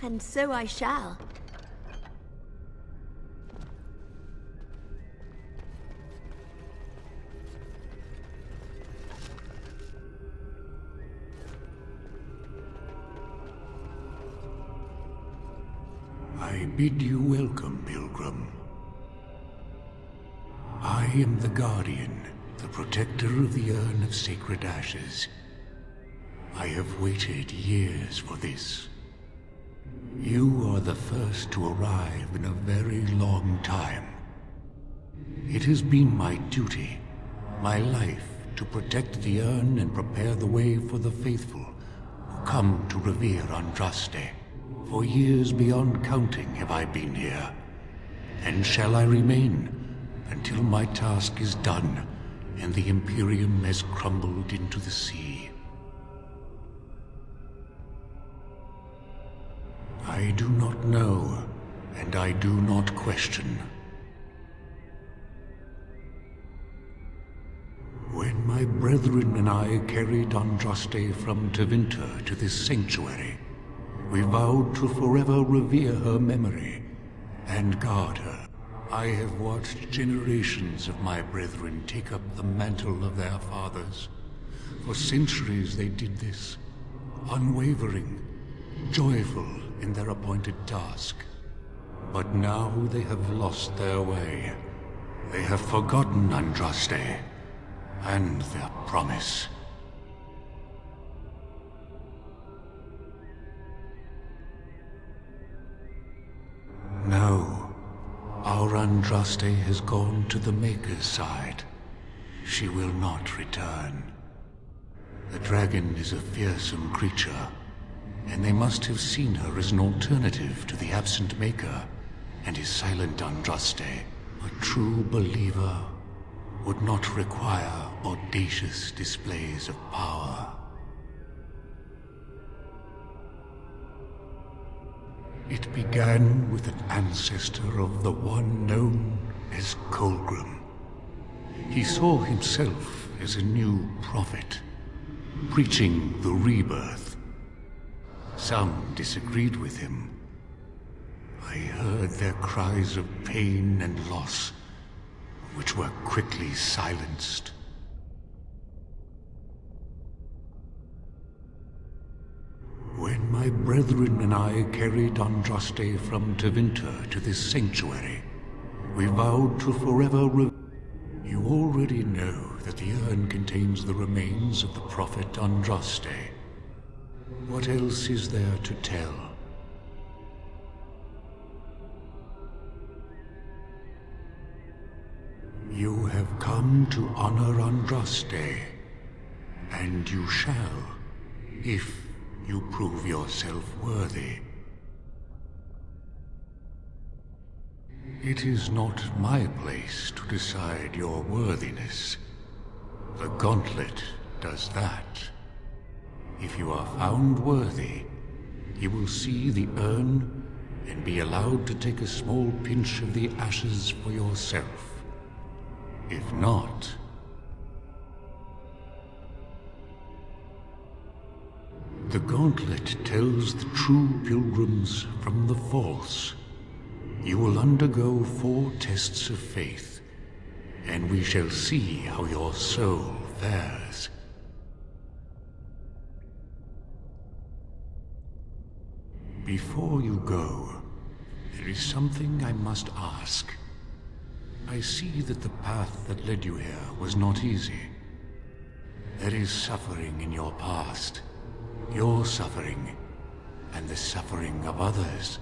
And so I shall. I bid you welcome, pilgrim. I am the Guardian, the protector of the Urn of Sacred Ashes. I have waited years for this. You are the first to arrive in a very long time. It has been my duty, my life, to protect the urn and prepare the way for the faithful who come to revere Andraste. For years beyond counting have I been here, and shall I remain until my task is done and the Imperium has crumbled into the sea. I do not know, and I do not question. When my brethren and I carried Andraste from Tevinter to this sanctuary, we vowed to forever revere her memory and guard her. I have watched generations of my brethren take up the mantle of their fathers. For centuries they did this, unwavering, joyful in their appointed task. But now they have lost their way. They have forgotten Andraste and their promise. No, our Andraste has gone to the Maker's side. She will not return. The dragon is a fearsome creature, and they must have seen her as an alternative to the absent Maker and his silent Andraste. A true believer would not require audacious displays of power. It began with an ancestor of the one known as Colgrim. He saw himself as a new prophet, preaching the rebirth. Some disagreed with him. I heard their cries of pain and loss, which were quickly silenced. When my brethren and I carried Andraste from Tevinter to this sanctuary, we vowed to forever You already know that the urn contains the remains of the prophet Andraste. What else is there to tell? You have come to honor Andraste, and you shall, if you prove yourself worthy. It is not my place to decide your worthiness. The gauntlet does that. If you are found worthy, you will see the urn and be allowed to take a small pinch of the ashes for yourself. If not, the gauntlet tells the true pilgrims from the false. You will undergo 4 tests of faith, and we shall see how your soul fares. Before you go, there is something I must ask. I see that the path that led you here was not easy. There is suffering in your past, your suffering, and the suffering of others.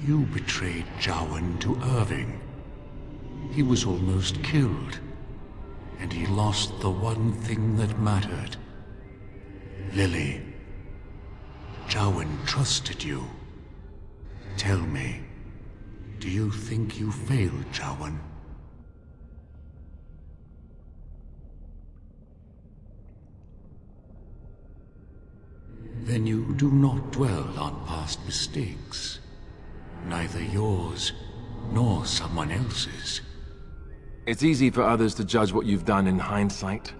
You betrayed Jowan to Irving. He was almost killed, and he lost the one thing that mattered. Lily, Jowan trusted you. Tell me, do you think you failed Jowan? Then you do not dwell on past mistakes. Neither yours, nor someone else's. It's easy for others to judge what you've done in hindsight,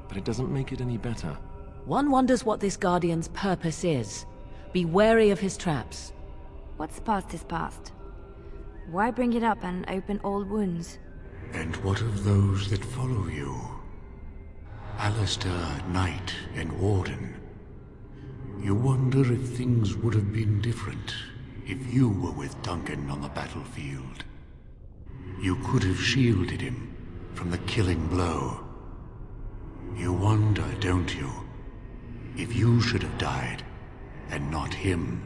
but it doesn't make it any better. One wonders what this Guardian's purpose is. Be wary of his traps. What's past is past. Why bring it up and open old wounds? And what of those that follow you? Alistair, Knight, and Warden. You wonder if things would have been different if you were with Duncan on the battlefield. You could have shielded him from the killing blow. You wonder, don't you, if you should have died and not him?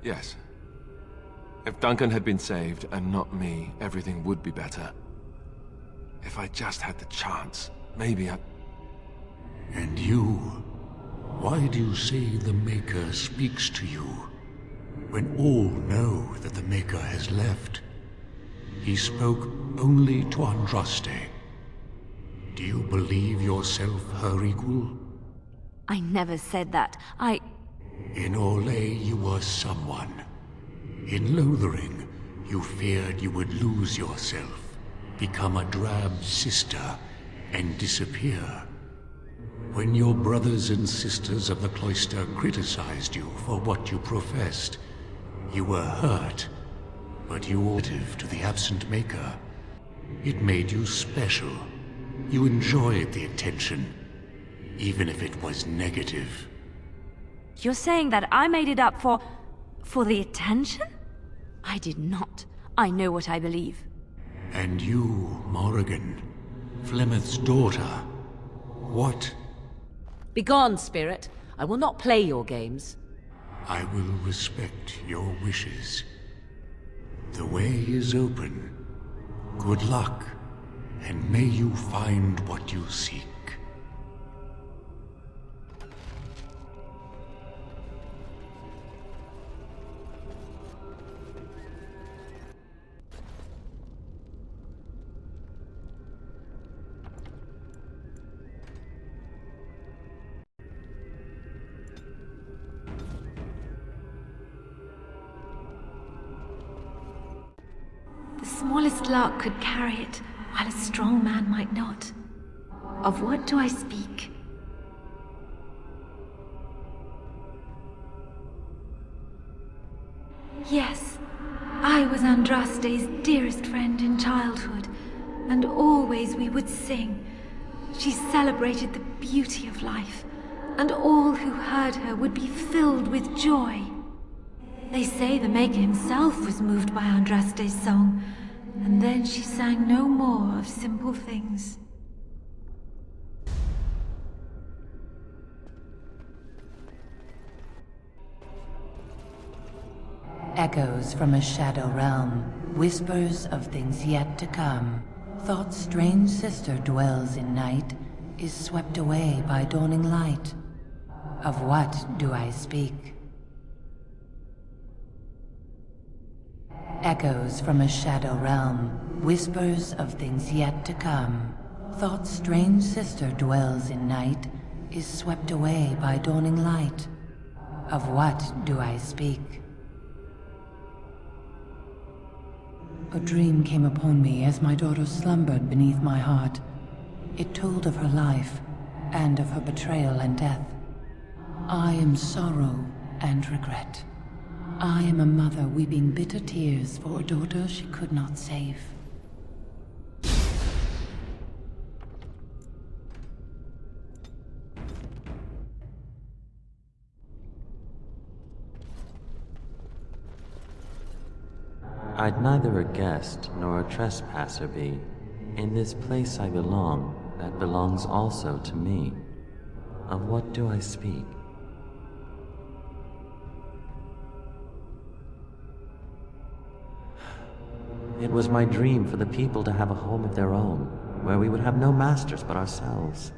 Yes. If Duncan had been saved and not me, everything would be better. If I just had the chance, maybe I... And you? Why do you say the Maker speaks to you, when all know that the Maker has left? He spoke only to Andraste. Do you believe yourself her equal? I never said that. In Orlais you were someone. In Lothering, you feared you would lose yourself, become a drab sister, and disappear. When your brothers and sisters of the cloister criticized you for what you professed, you were hurt, but you were attentive to the absent Maker. It made you special. You enjoyed the attention, even if it was negative. You're saying that I made it up for the attention? I did not. I know what I believe. And you, Morrigan, Flemeth's daughter, what? Begone, spirit. I will not play your games. I will respect your wishes. The way is open. Good luck, and may you find what you seek. The smallest lark could carry it, while a strong man might not. Of what do I speak? Yes, I was Andraste's dearest friend in childhood, and always we would sing. She celebrated the beauty of life, and all who heard her would be filled with joy. They say the Maker himself was moved by Andraste's song, and then she sang no more of simple things. Echoes from a shadow realm, whispers of things yet to come. Thought's strange sister dwells in night, is swept away by dawning light. Of what do I speak? Echoes from a shadow realm, whispers of things yet to come. Thought's strange sister dwells in night, is swept away by dawning light. Of what do I speak? A dream came upon me as my daughter slumbered beneath my heart. It told of her life, and of her betrayal and death. I am sorrow and regret. I am a mother weeping bitter tears for a daughter she could not save. I'd neither a guest nor a trespasser be. In this place I belong, that belongs also to me. Of what do I speak? It was my dream for the people to have a home of their own, where we would have no masters but ourselves.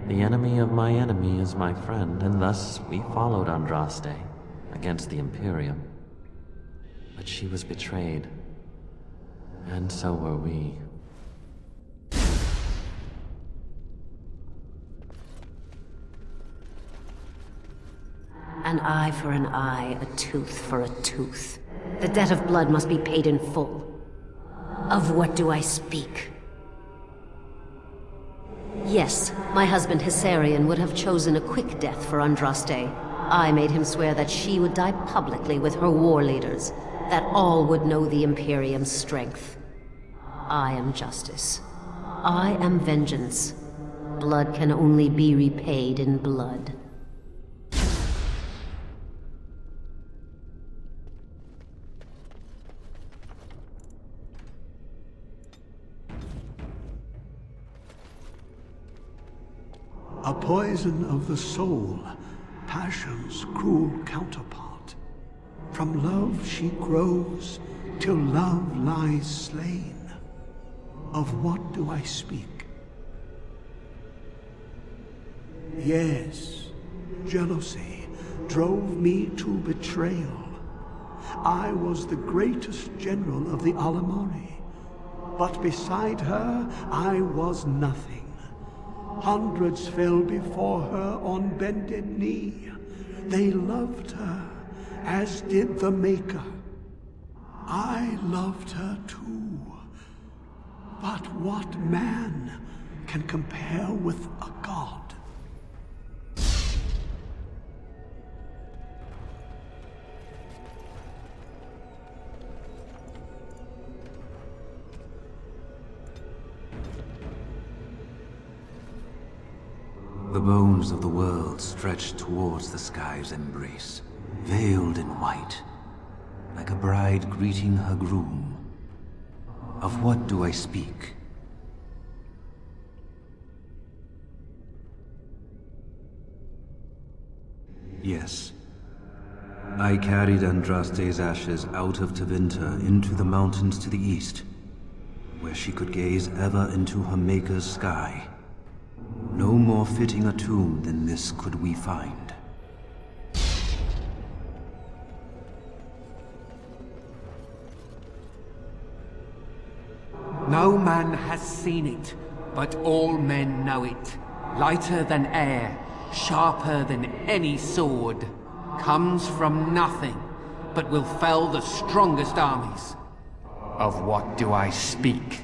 The enemy of my enemy is my friend, and thus we followed Andraste against the Imperium. But she was betrayed, and so were we. An eye for an eye, a tooth for a tooth. The debt of blood must be paid in full. Of what do I speak? Yes, my husband Hysarion would have chosen a quick death for Andraste, I made him swear that she would die publicly with her war leaders, that all would know the Imperium's strength. I am justice. I am vengeance. Blood can only be repaid in blood. A poison of the soul, passion's cruel counterpart. From love she grows, till love lies slain. Of what do I speak? Yes, jealousy drove me to betrayal. I was the greatest general of the Alamari, but beside her I was nothing. Hundreds fell before her on bended knee. They loved her, as did the Maker. I loved her too. But what man can compare with a god? The bones of the world stretched towards the sky's embrace, veiled in white, like a bride greeting her groom. Of what do I speak? Yes. I carried Andraste's ashes out of Tevinter into the mountains to the east, where she could gaze ever into her Maker's sky. No more fitting a tomb than this could we find. No man has seen it, but all men know it. Lighter than air, sharper than any sword. Comes from nothing, but will fell the strongest armies. Of what do I speak?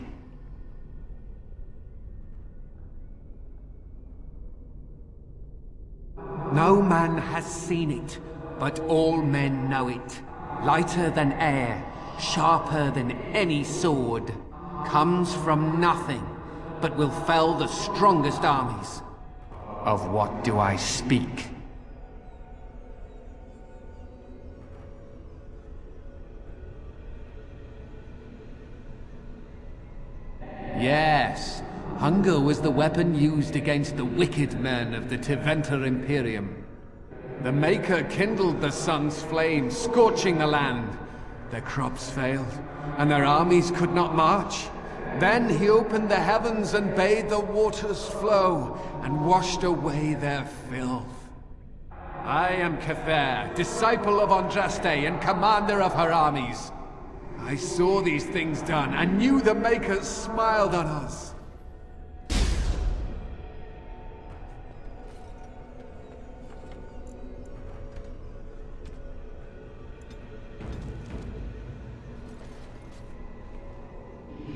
No man has seen it, but all men know it. Lighter than air, sharper than any sword. Comes from nothing, but will fell the strongest armies. Of what do I speak? Yes, hunger was the weapon used against the wicked men of the Tevinter Imperium. The Maker kindled the sun's flame, scorching the land. Their crops failed, and their armies could not march. Then he opened the heavens and bade the waters flow, and washed away their filth. I am Cather, disciple of Andraste and commander of her armies. I saw these things done, and knew the Makers smiled on us.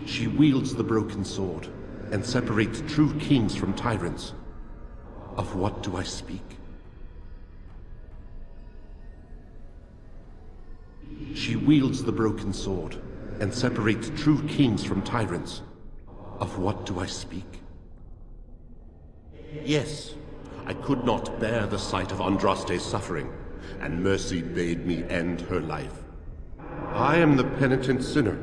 She wields the broken sword, and separates true kings from tyrants. Of what do I speak? She wields the broken sword, and separates true kings from tyrants. Of what do I speak? Yes, I could not bear the sight of Andraste's suffering, and mercy bade me end her life. I am the penitent sinner,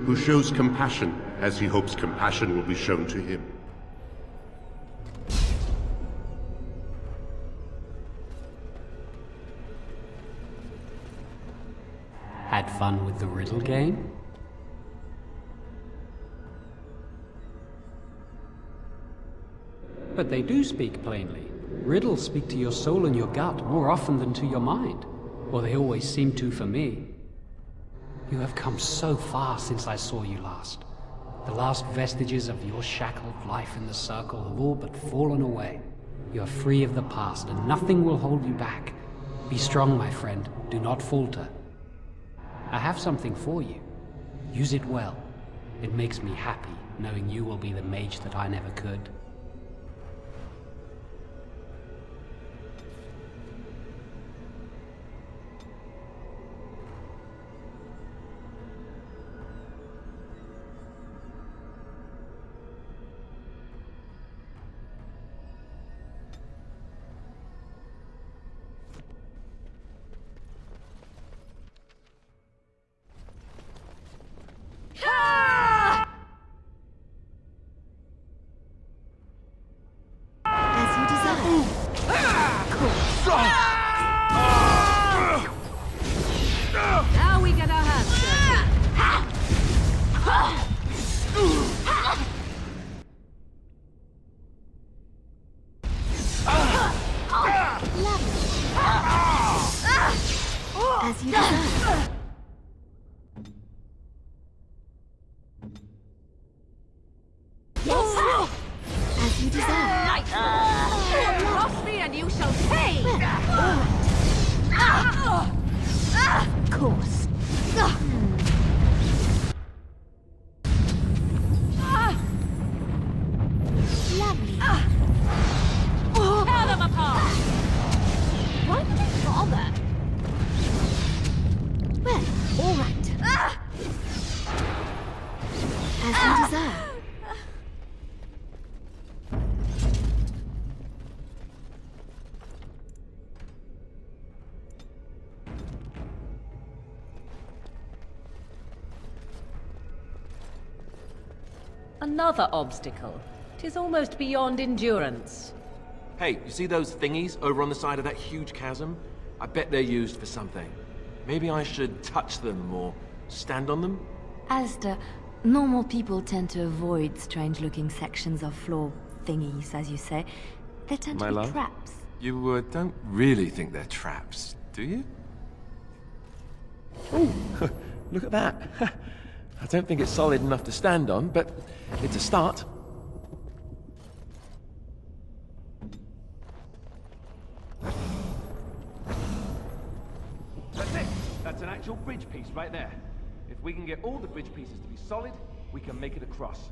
who shows compassion as he hopes compassion will be shown to him. Had fun with the riddle game? But they do speak plainly. Riddles speak to your soul and your gut more often than to your mind. Or they always seem to for me. You have come so far since I saw you last. The last vestiges of your shackled life in the circle have all but fallen away. You are free of the past, and nothing will hold you back. Be strong, my friend. Do not falter. I have something for you. Use it well. It makes me happy, knowing you will be the mage that I never could. Now we get our hands As you deserve. Yes. As you deserve. Cross me and you shall pay! Of course. Lovely. Tear them apart! Why do they bother? Well, all right. As you deserve. Another obstacle. 'Tis almost beyond endurance. Hey, you see those thingies over on the side of that huge chasm? I bet they're used for something. Maybe I should touch them or stand on them? Alistair, normal people tend to avoid strange-looking sections of floor thingies, as you say. They tend to My be love? traps. You don't really think they're traps, do you? Ooh, look at that. I don't think it's solid enough to stand on, but it's a start. That's it! That's an actual bridge piece right there. If we can get all the bridge pieces to be solid, we can make it across.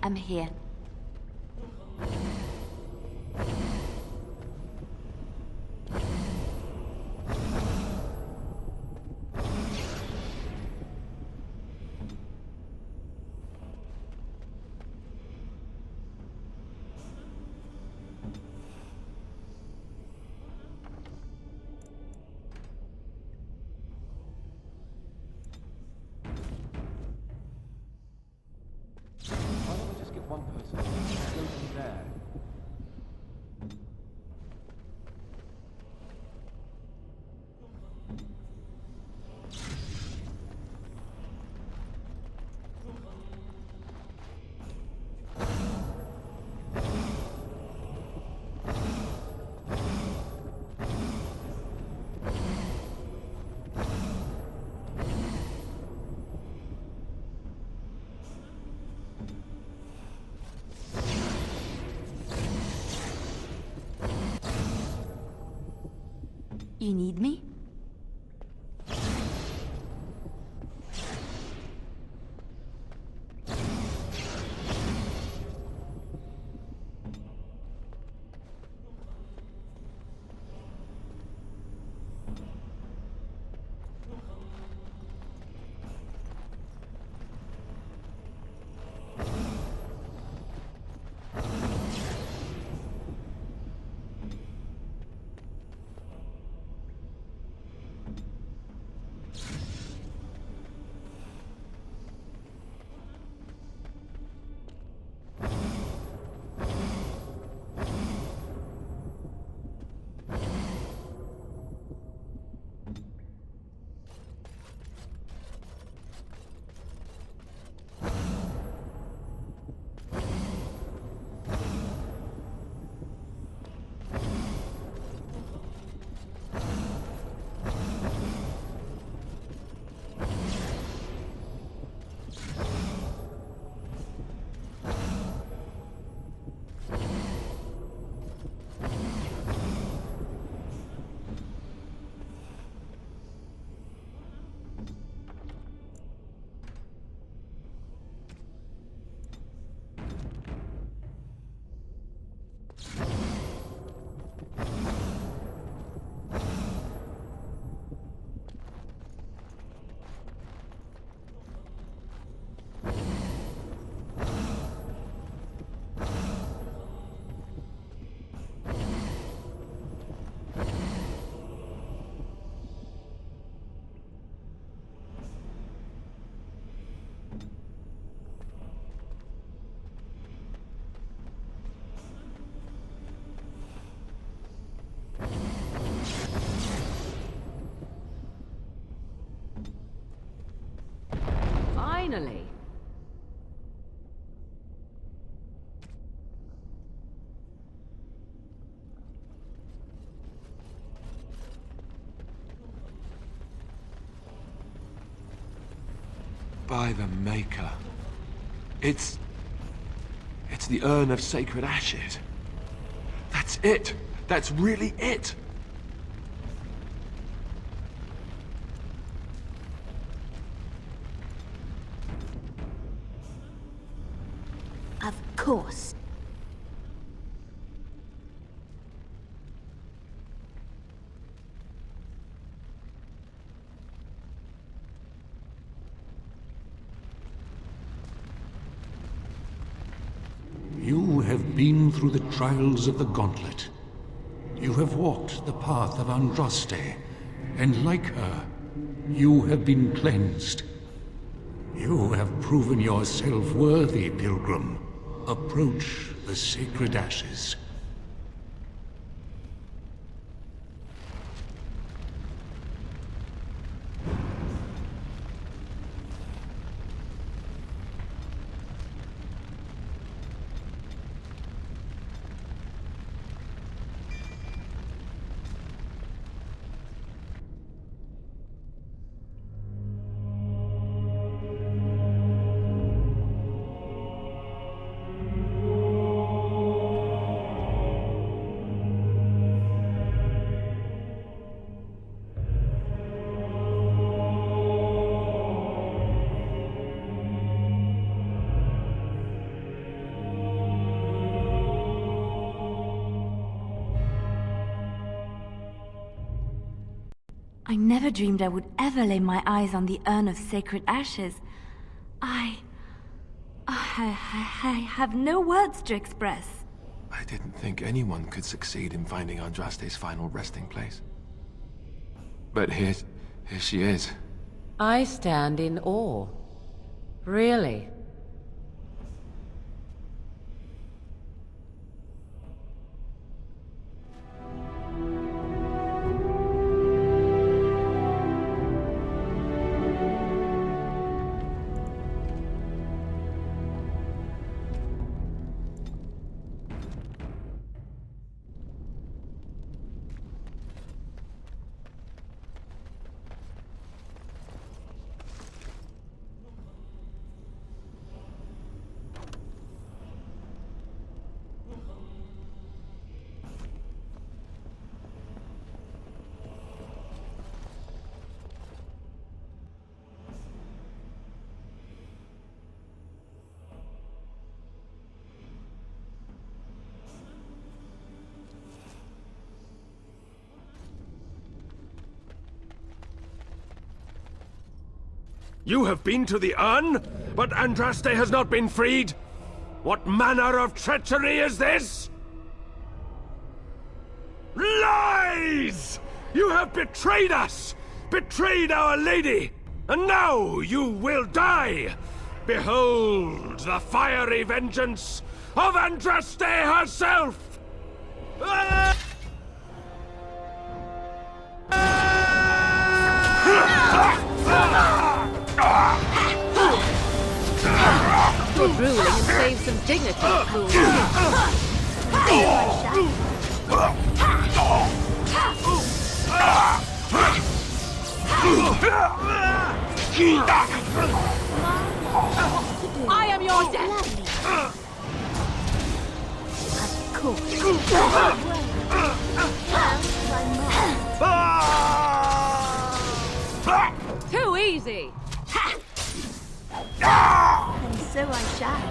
I'm here. Why don't we just get one person and go from there? You need me? Finally. By the Maker. It's the urn of sacred ashes. That's it. That's really it. Of course. You have been through the trials of the Gauntlet. You have walked the path of Andraste, and like her, you have been cleansed. You have proven yourself worthy, Pilgrim. Approach the sacred ashes. I never dreamed I would ever lay my eyes on the urn of sacred ashes. I have no words to express. I didn't think anyone could succeed in finding Andraste's final resting place. But here she is. I stand in awe. Really. You have been to the urn, but Andraste has not been freed? What manner of treachery is this? Lies! You have betrayed us! Betrayed our lady! And now you will die! Behold the fiery vengeance of Andraste herself! Good ruling and save some dignity, fool. I am your death! Of course. Too easy! And so I shall.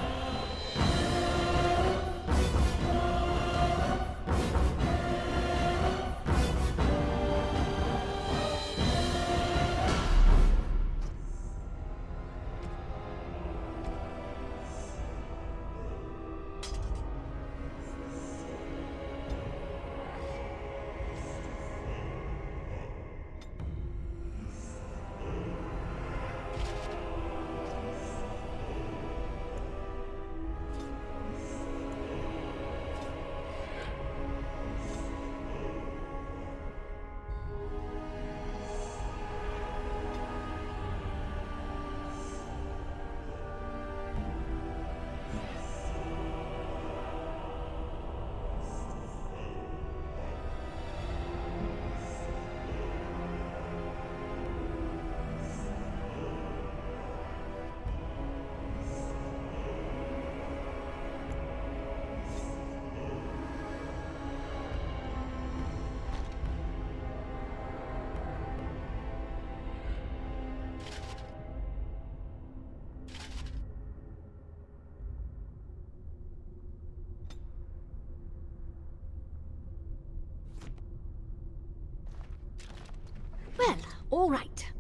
All right.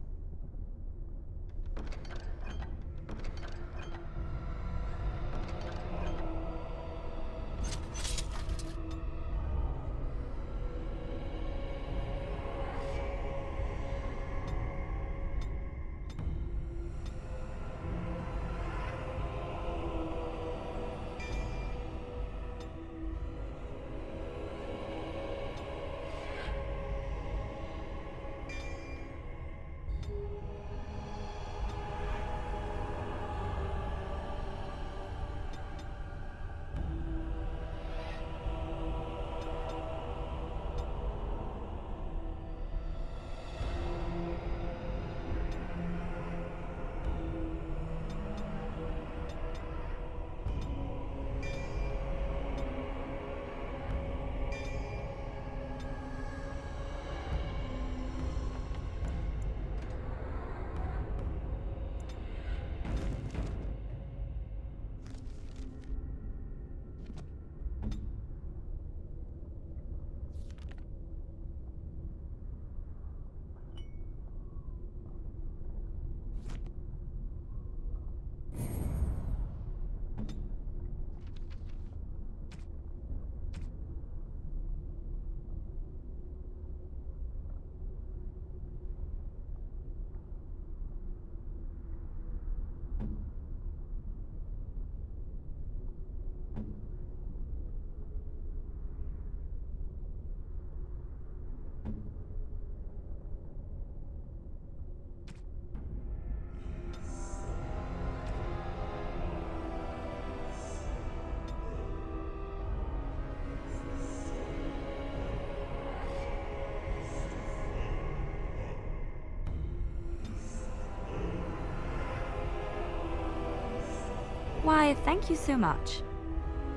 Why, thank you so much.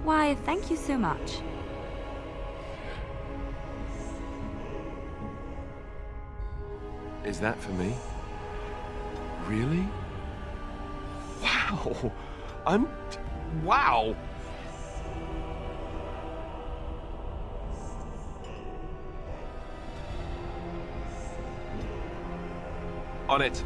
Why, thank you so much. Is that for me? Really? Wow! Wow! On it.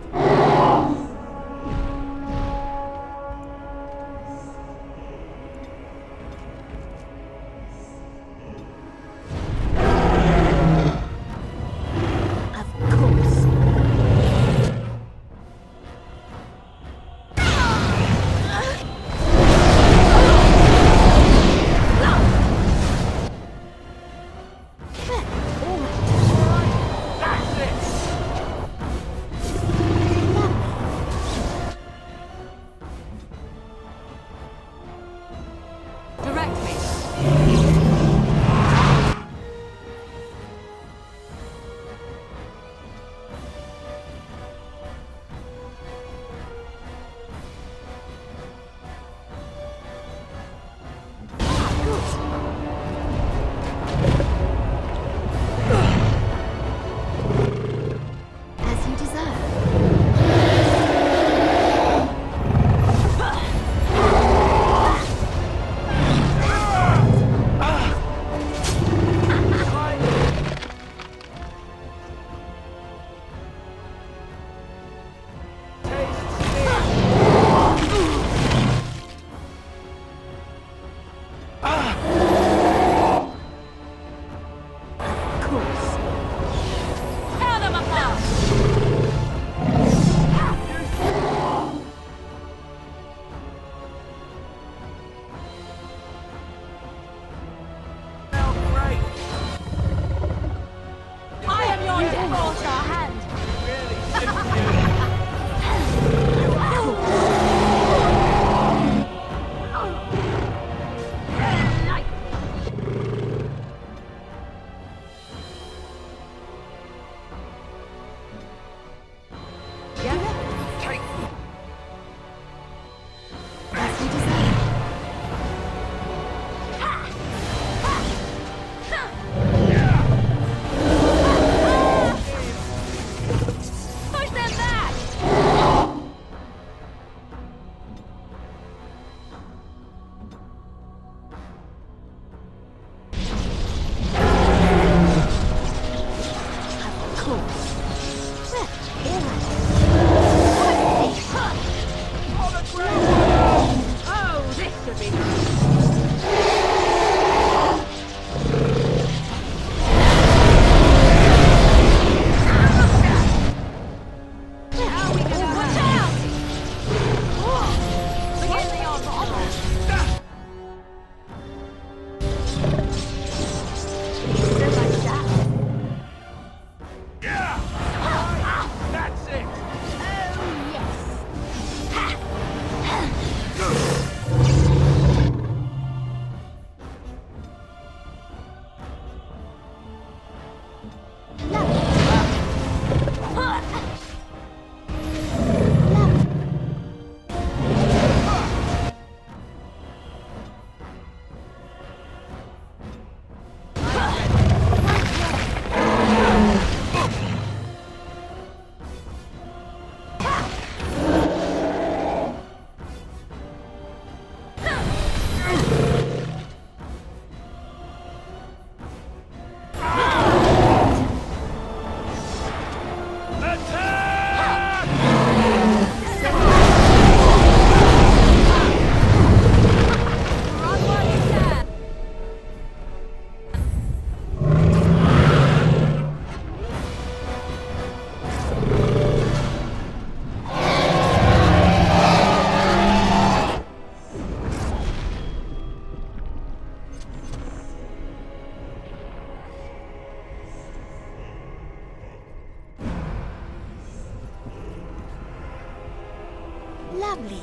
Lovely.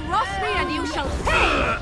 Cross me and you shall pay!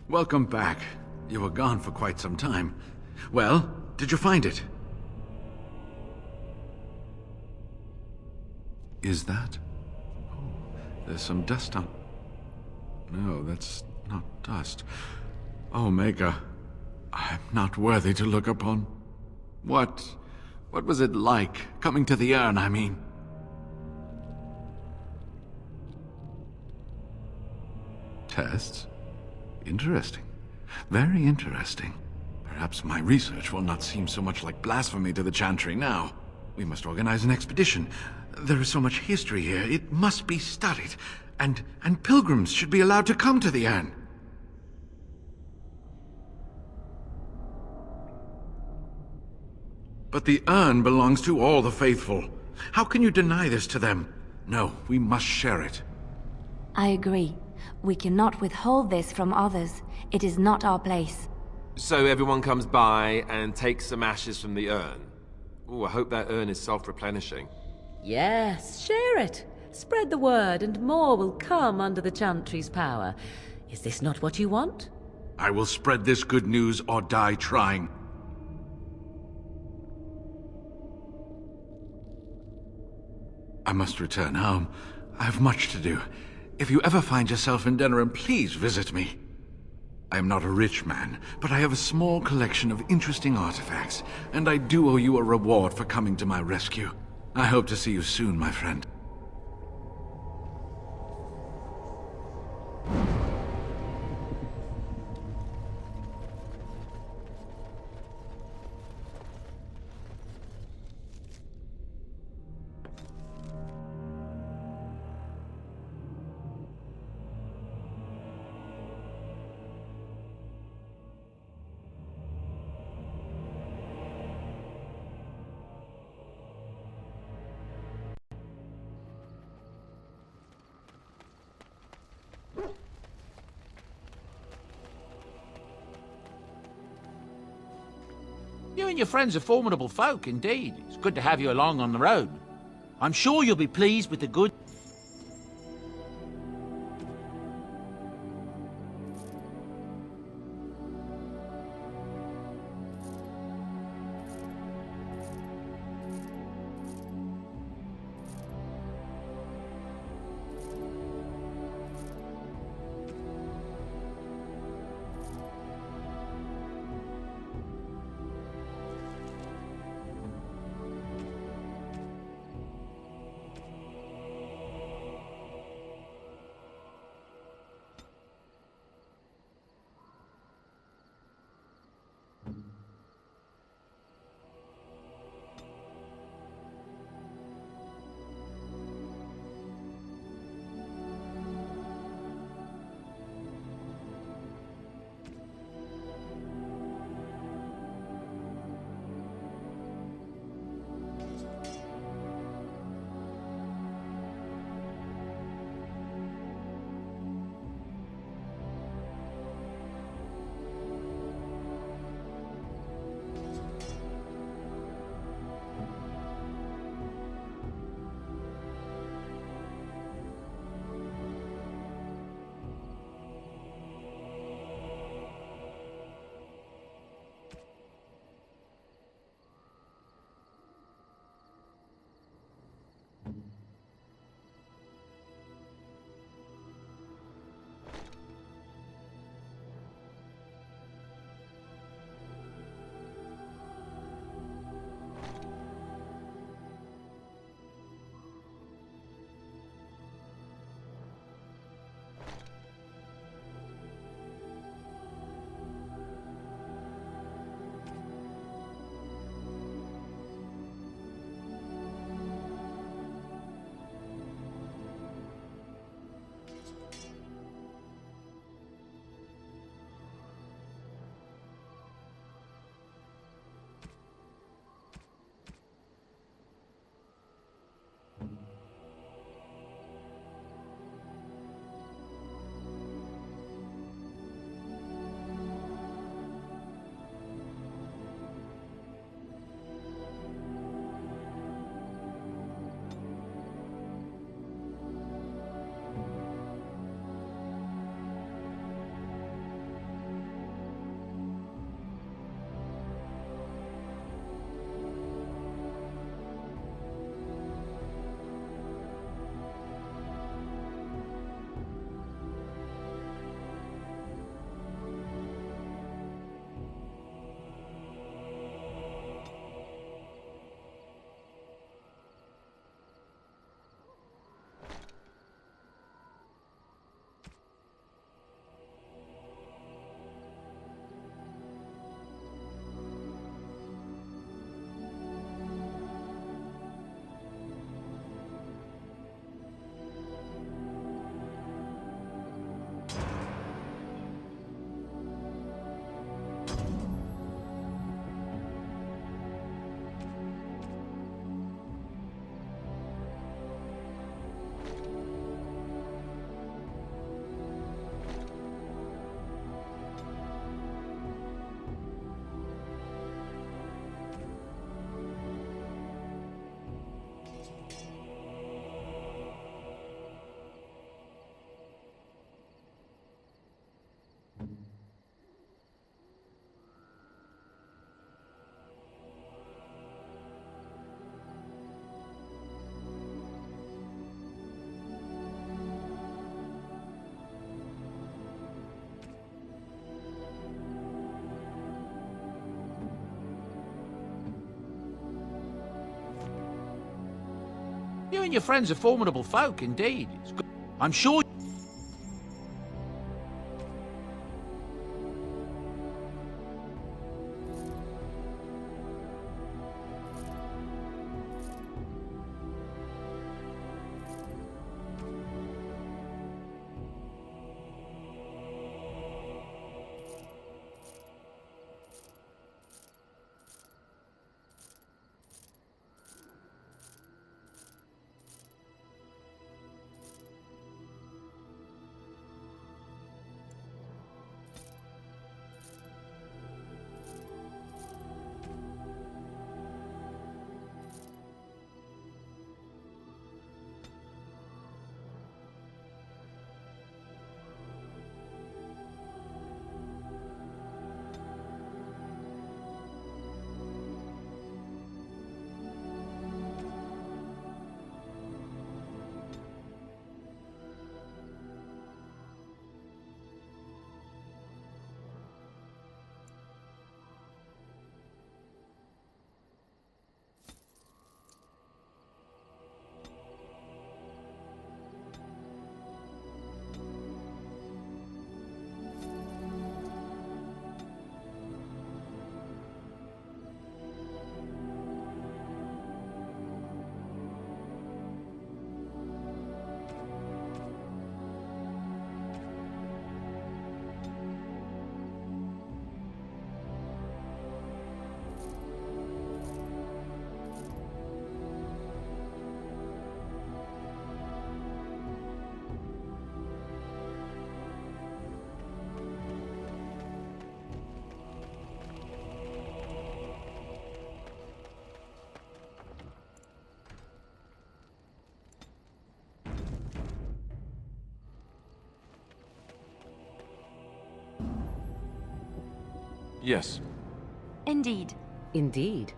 Welcome back. You were gone for quite some time. Well, did you find it? Is that? Oh, there's some dust on... No, that's not dust. Oh, Maker, I'm not worthy to look upon. What was it like, coming to the urn, I mean? Tests? Interesting. Very interesting. Perhaps my research will not seem so much like blasphemy to the Chantry now. We must organize an expedition. There is so much history here, it must be studied. And pilgrims should be allowed to come to the urn. But the urn belongs to all the faithful. How can you deny this to them? No, we must share it. I agree. We cannot withhold this from others. It is not our place. So everyone comes by and takes some ashes from the urn. Ooh, I hope that urn is self-replenishing. Yes, share it. Spread the word and more will come under the Chantry's power. Is this not what you want? I will spread this good news or die trying. I must return home. I have much to do. If you ever find yourself in Denerim, please visit me. I am not a rich man, but I have a small collection of interesting artifacts, and I do owe you a reward for coming to my rescue. I hope to see you soon, my friend. You and your friends are formidable folk, indeed. It's good to have you along on the road. I'm sure you'll be pleased with the good... You and your friends are formidable folk, indeed. It's good. I'm sure... Yes. Indeed. Indeed.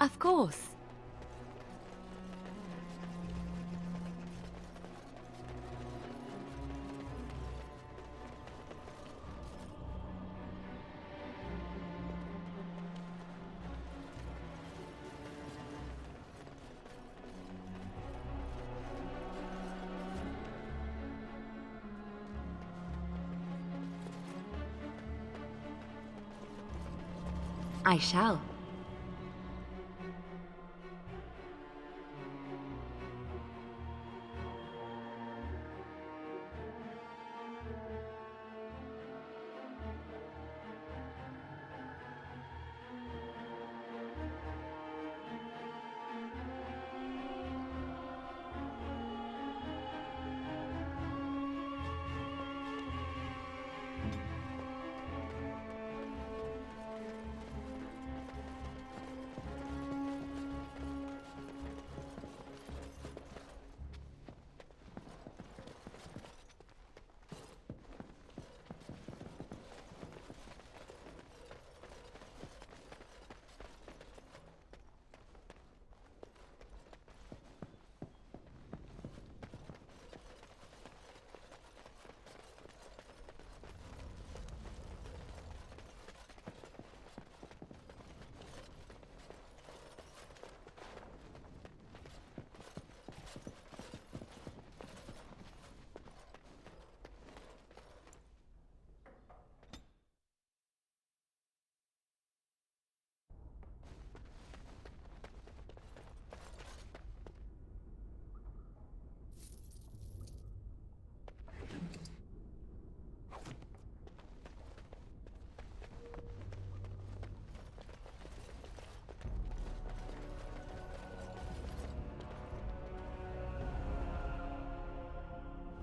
Of course. I shall.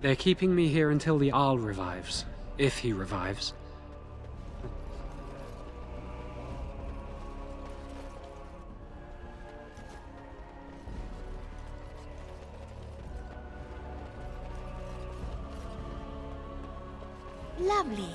They're keeping me here until the Arl revives. If he revives. Lovely.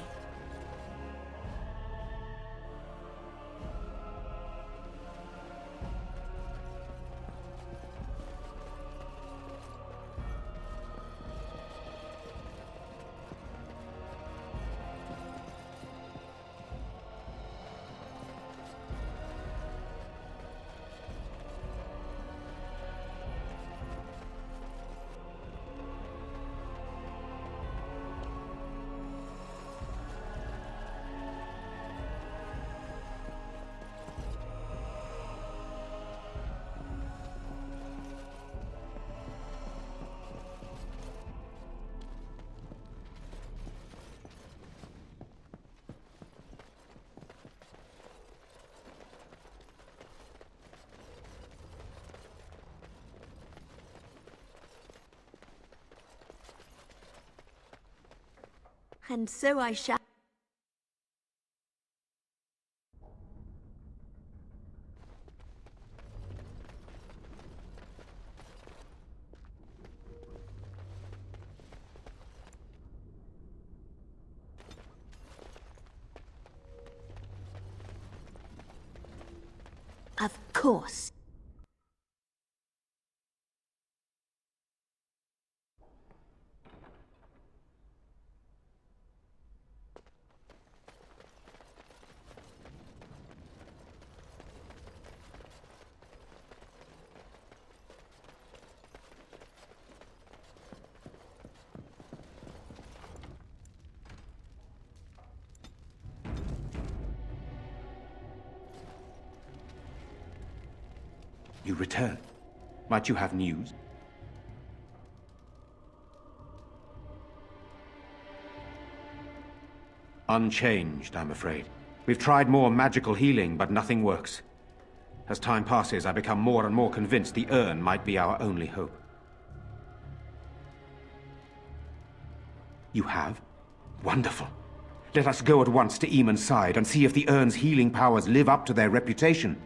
And so I shall. Of course. You return. Might you have news? Unchanged, I'm afraid. We've tried more magical healing, but nothing works. As time passes, I become more and more convinced the urn might be our only hope. You have? Wonderful. Let us go at once to Eamon's side and see if the urn's healing powers live up to their reputation.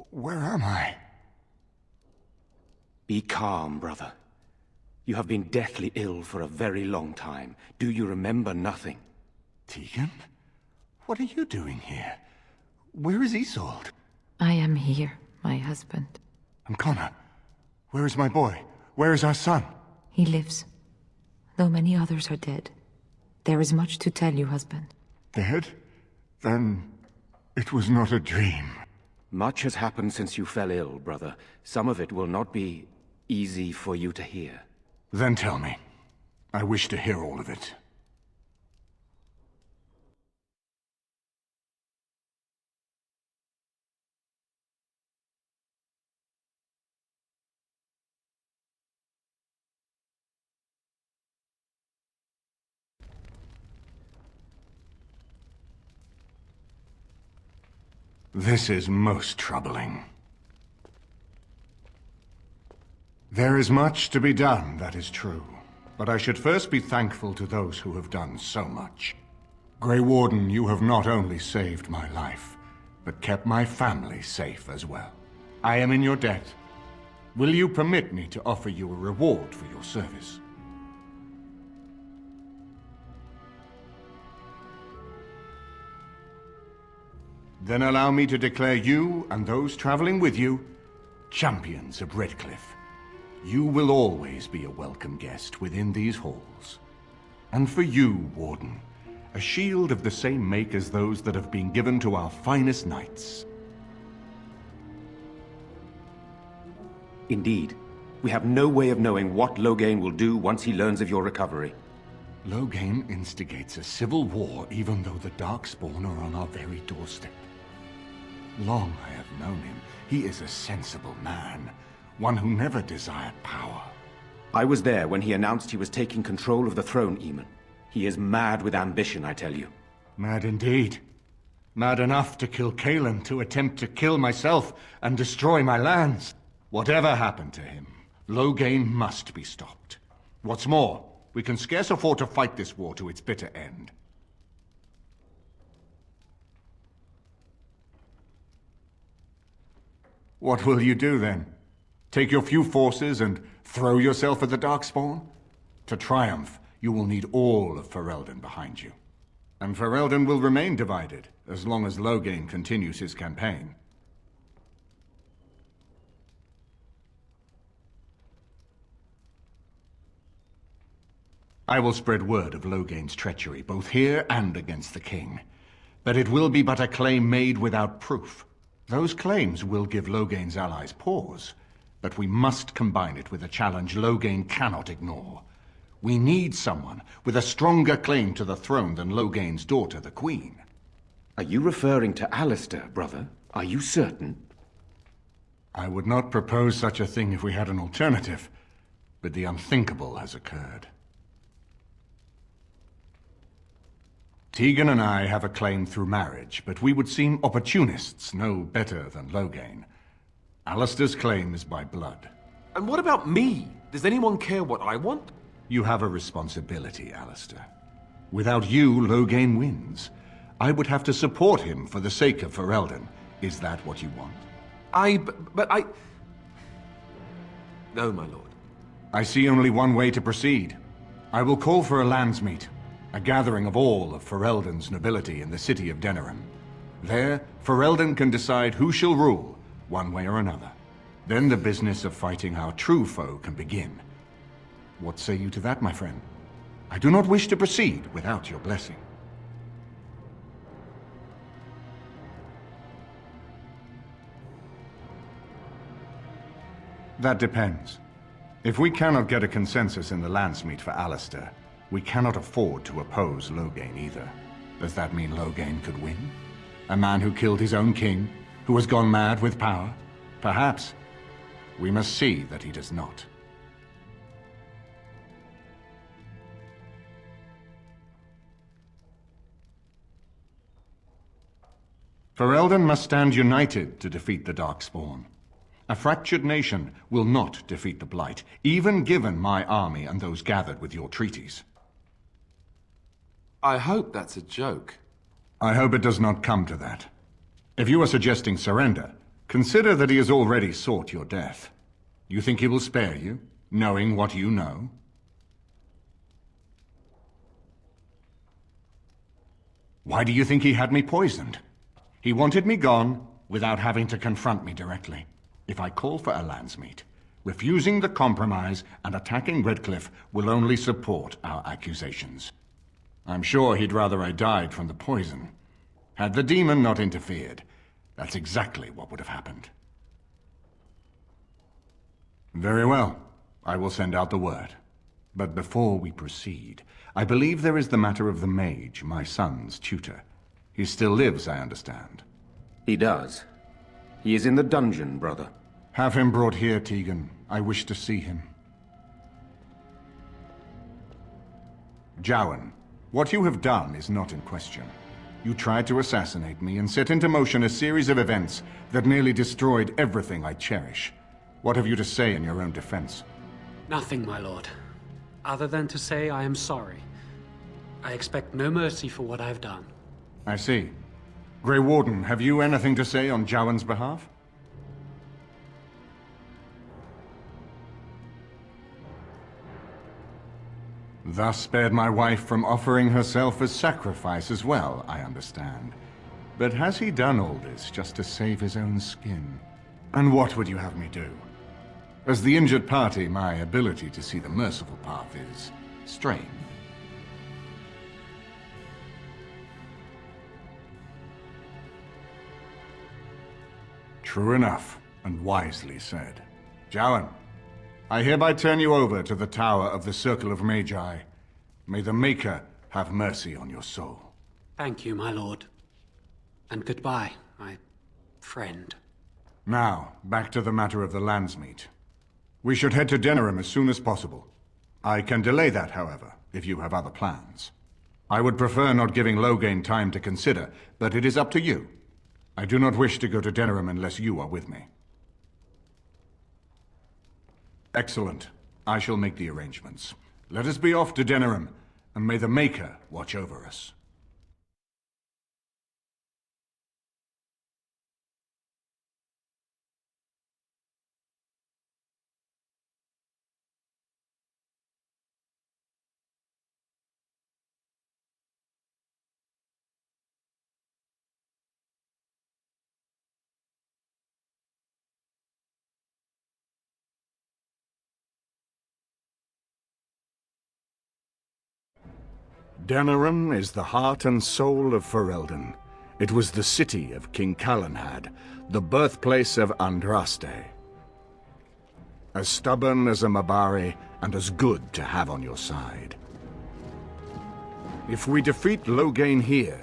Where am I? Be calm, brother. You have been deathly ill for a very long time. Do you remember nothing? Tegan? What are you doing here? Where is Isolde? I am here, my husband. And Connor? Where is my boy? Where is our son? He lives, though many others are dead. There is much to tell you, husband. Dead? Then it was not a dream. Much has happened since you fell ill, brother. Some of it will not be easy for you to hear. Then tell me. I wish to hear all of it. This is most troubling. There is much to be done, that is true. But I should first be thankful to those who have done so much. Grey Warden, you have not only saved my life, but kept my family safe as well. I am in your debt. Will you permit me to offer you a reward for your service? Then allow me to declare you, and those traveling with you, champions of Redcliffe. You will always be a welcome guest within these halls. And for you, Warden, a shield of the same make as those that have been given to our finest knights. Indeed. We have no way of knowing what Loghain will do once he learns of your recovery. Loghain instigates a civil war even though the Darkspawn are on our very doorstep. Long I have known him. He is a sensible man, one who never desired power. I was there when he announced he was taking control of the throne, Eamon. He is mad with ambition, I tell you. Mad indeed. Mad enough to kill Kaelin, to attempt to kill myself and destroy my lands. Whatever happened to him, Loghain must be stopped. What's more, we can scarce afford to fight this war to its bitter end. What will you do then? Take your few forces and throw yourself at the Darkspawn? To triumph, you will need all of Ferelden behind you. And Ferelden will remain divided, as long as Loghain continues his campaign. I will spread word of Loghain's treachery, both here and against the king. But it will be but a claim made without proof. Those claims will give Loghain's allies pause, but we must combine it with a challenge Loghain cannot ignore. We need someone with a stronger claim to the throne than Loghain's daughter, the Queen. Are you referring to Alistair, brother? Are you certain? I would not propose such a thing if we had an alternative, but the unthinkable has occurred. Tegan and I have a claim through marriage, but we would seem opportunists, no better than Loghain. Alistair's claim is by blood. And what about me? Does anyone care what I want? You have a responsibility, Alistair. Without you, Loghain wins. I would have to support him for the sake of Ferelden. Is that what you want? No, my lord. I see only one way to proceed. I will call for a landsmeet. A gathering of all of Ferelden's nobility in the city of Denerim. There, Ferelden can decide who shall rule, one way or another. Then the business of fighting our true foe can begin. What say you to that, my friend? I do not wish to proceed without your blessing. That depends. If we cannot get a consensus in the landsmeet for Alistair, we cannot afford to oppose Loghain either. Does that mean Loghain could win? A man who killed his own king, who has gone mad with power? Perhaps. We must see that he does not. Ferelden must stand united to defeat the Darkspawn. A fractured nation will not defeat the Blight, even given my army and those gathered with your treaties. I hope that's a joke. I hope it does not come to that. If you are suggesting surrender, consider that he has already sought your death. You think he will spare you, knowing what you know? Why do you think he had me poisoned? He wanted me gone without having to confront me directly. If I call for a landsmeet, refusing the compromise and attacking Redcliffe will only support our accusations. I'm sure he'd rather I died from the poison. Had the demon not interfered, that's exactly what would have happened. Very well. I will send out the word. But before we proceed, I believe there is the matter of the mage, my son's tutor. He still lives, I understand. He does. He is in the dungeon, brother. Have him brought here, Tegan. I wish to see him. Jowan, what you have done is not in question. You tried to assassinate me and set into motion a series of events that nearly destroyed everything I cherish. What have you to say in your own defense? Nothing, my lord. Other than to say I am sorry. I expect no mercy for what I have done. I see. Grey Warden, have you anything to say on Jowan's behalf? Thus spared my wife from offering herself as sacrifice as well, I understand. But has he done all this just to save his own skin? And what would you have me do? As the injured party, my ability to see the merciful path is strained. True enough, and wisely said. Jowan, I hereby turn you over to the Tower of the Circle of Magi. May the Maker have mercy on your soul. Thank you, my lord. And goodbye, my friend. Now, back to the matter of the Landsmeet. We should head to Denerim as soon as possible. I can delay that, however, if you have other plans. I would prefer not giving Loghain time to consider, but it is up to you. I do not wish to go to Denerim unless you are with me. Excellent. I shall make the arrangements. Let us be off to Denerim, and may the Maker watch over us. Denerim is the heart and soul of Ferelden. It was the city of King Calenhad, the birthplace of Andraste. As stubborn as a Mabari, and as good to have on your side. If we defeat Loghain here,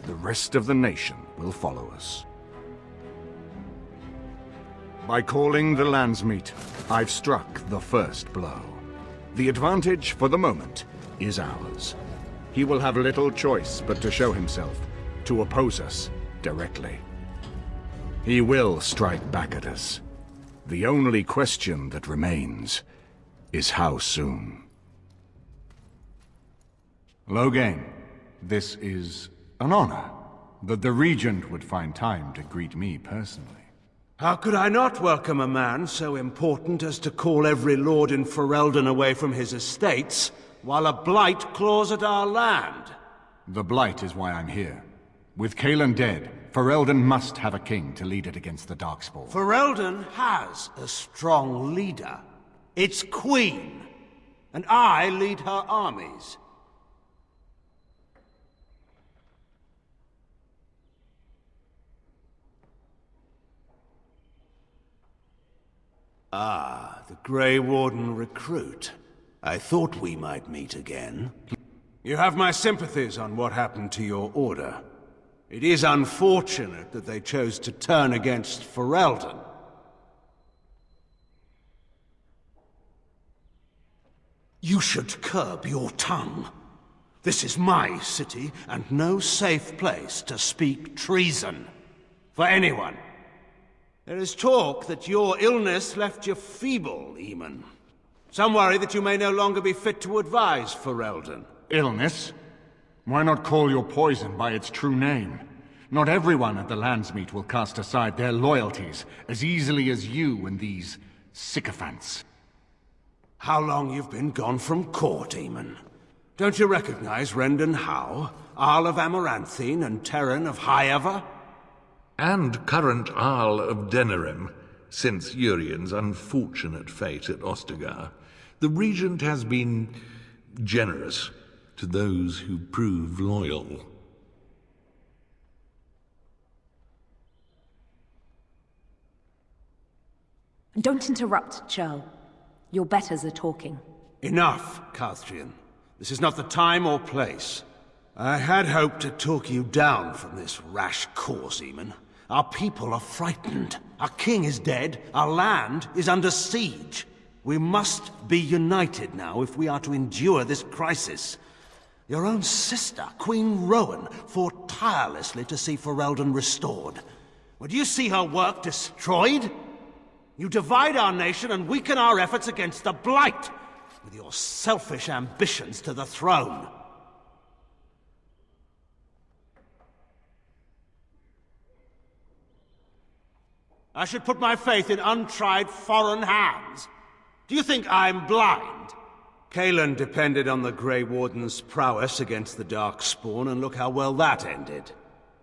the rest of the nation will follow us. By calling the Landsmeet, I've struck the first blow. The advantage, for the moment, is ours. He will have little choice but to show himself, to oppose us directly. He will strike back at us. The only question that remains is how soon. Loghain, this is an honor that the Regent would find time to greet me personally. How could I not welcome a man so important as to call every lord in Ferelden away from his estates, while a blight claws at our land? The blight is why I'm here. With Cailan dead, Ferelden must have a king to lead it against the Darkspawn. Ferelden has a strong leader. Its queen. And I lead her armies. Ah, the Grey Warden recruit. I thought we might meet again. You have my sympathies on what happened to your order. It is unfortunate that they chose to turn against Ferelden. You should curb your tongue. This is my city, and no safe place to speak treason. For anyone. There is talk that your illness left you feeble, Eamon. Some worry that you may no longer be fit to advise Ferelden. Illness? Why not call your poison by its true name? Not everyone at the Landsmeet will cast aside their loyalties as easily as you and these sycophants. How long you've been gone from court, Eamon? Don't you recognize Rendon Howe, Arl of Amaranthine and Terran of Highever? And current Arl of Denerim, since Urien's unfortunate fate at Ostagar. The Regent has been generous to those who prove loyal. Don't interrupt, Churl. Your betters are talking. Enough, Carthrian. This is not the time or place. I had hoped to talk you down from this rash course, Eamon. Our people are frightened. Our king is dead. Our land is under siege. We must be united now if we are to endure this crisis. Your own sister, Queen Rowan, fought tirelessly to see Ferelden restored. Would you see her work destroyed? You divide our nation and weaken our efforts against the Blight, with your selfish ambitions to the throne. I should put my faith in untried foreign hands. Do you think I'm blind? Cailan depended on the Grey Warden's prowess against the Darkspawn, and look how well that ended.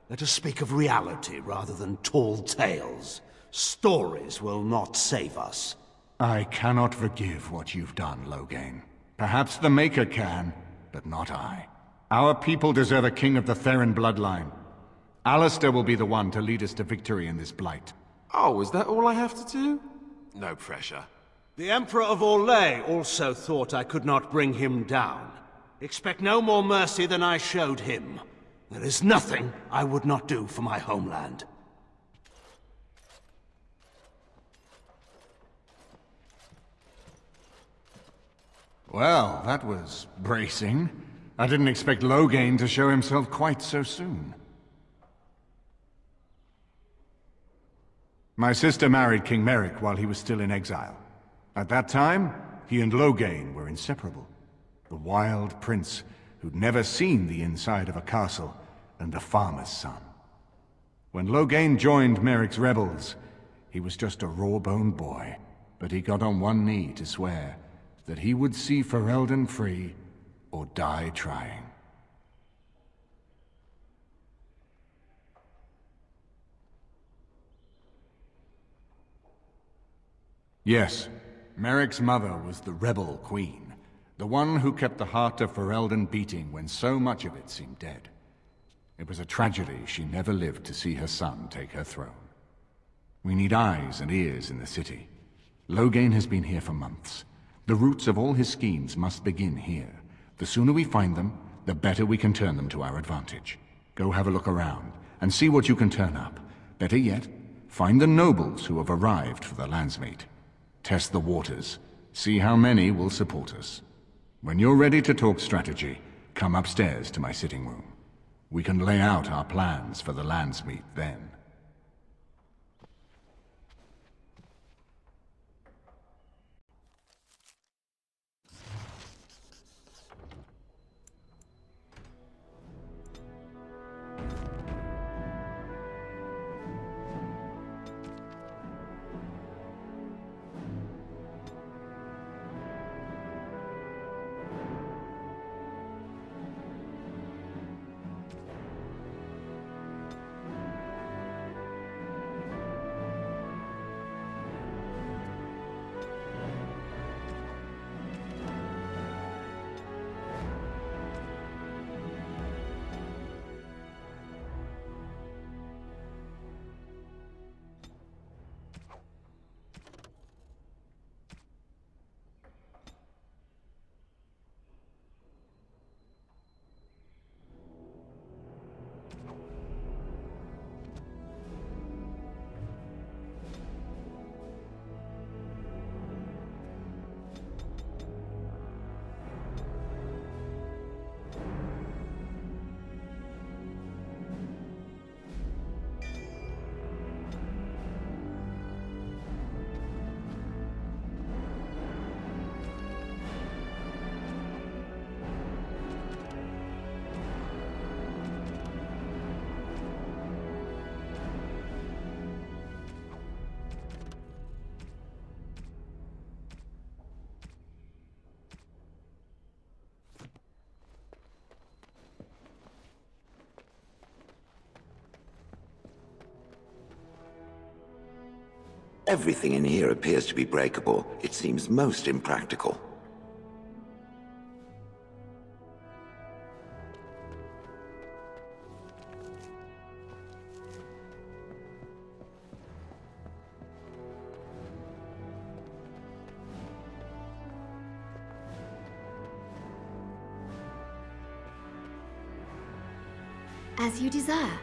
Let us speak of reality rather than tall tales. Stories will not save us. I cannot forgive what you've done, Loghain. Perhaps the Maker can, but not I. Our people deserve a king of the Theron bloodline. Alistair will be the one to lead us to victory in this blight. Oh, is that all I have to do? No pressure. The Emperor of Orlais also thought I could not bring him down. Expect no more mercy than I showed him. There is nothing I would not do for my homeland. Well, that was bracing. I didn't expect Loghain to show himself quite so soon. My sister married King Merrick while he was still in exile. At that time, he and Loghain were inseparable. The wild prince who'd never seen the inside of a castle, and the farmer's son. When Loghain joined Merrick's rebels, he was just a raw-boned boy, but he got on one knee to swear that he would see Ferelden free or die trying. Yes, Merrick's mother was the rebel queen, the one who kept the heart of Ferelden beating when so much of it seemed dead. It was a tragedy she never lived to see her son take her throne. We need eyes and ears in the city. Loghain has been here for months. The roots of all his schemes must begin here. The sooner we find them, the better we can turn them to our advantage. Go have a look around, and see what you can turn up. Better yet, find the nobles who have arrived for the landsmeet. Test the waters. See how many will support us. When you're ready to talk strategy, come upstairs to my sitting room. We can lay out our plans for the landsmeet then. Everything in here appears to be breakable. It seems most impractical. As you desire.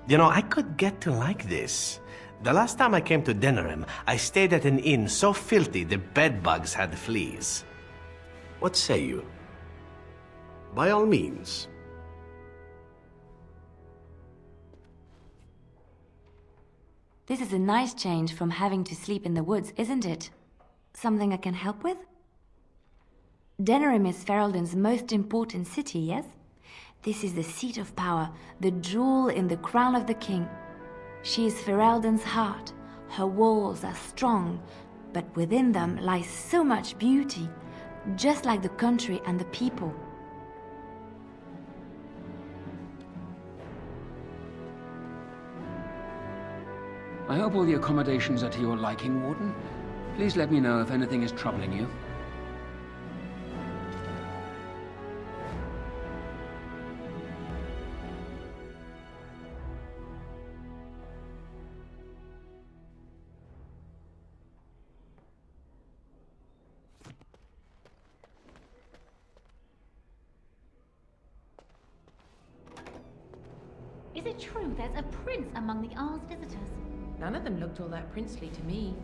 You know, I could get to like this. The last time I came to Denerim, I stayed at an inn so filthy the bedbugs had fleas. What say you? By all means. This is a nice change from having to sleep in the woods, isn't it? Something I can help with? Denerim is Ferelden's most important city, yes? This is the seat of power, the jewel in the crown of the king. She is Ferelden's heart. Her walls are strong, but within them lies so much beauty, just like the country and the people. I hope all the accommodations are to your liking, Warden. Please let me know if anything is troubling you. Is it true there's a prince among the Isle's visitors? None of them looked all that princely to me.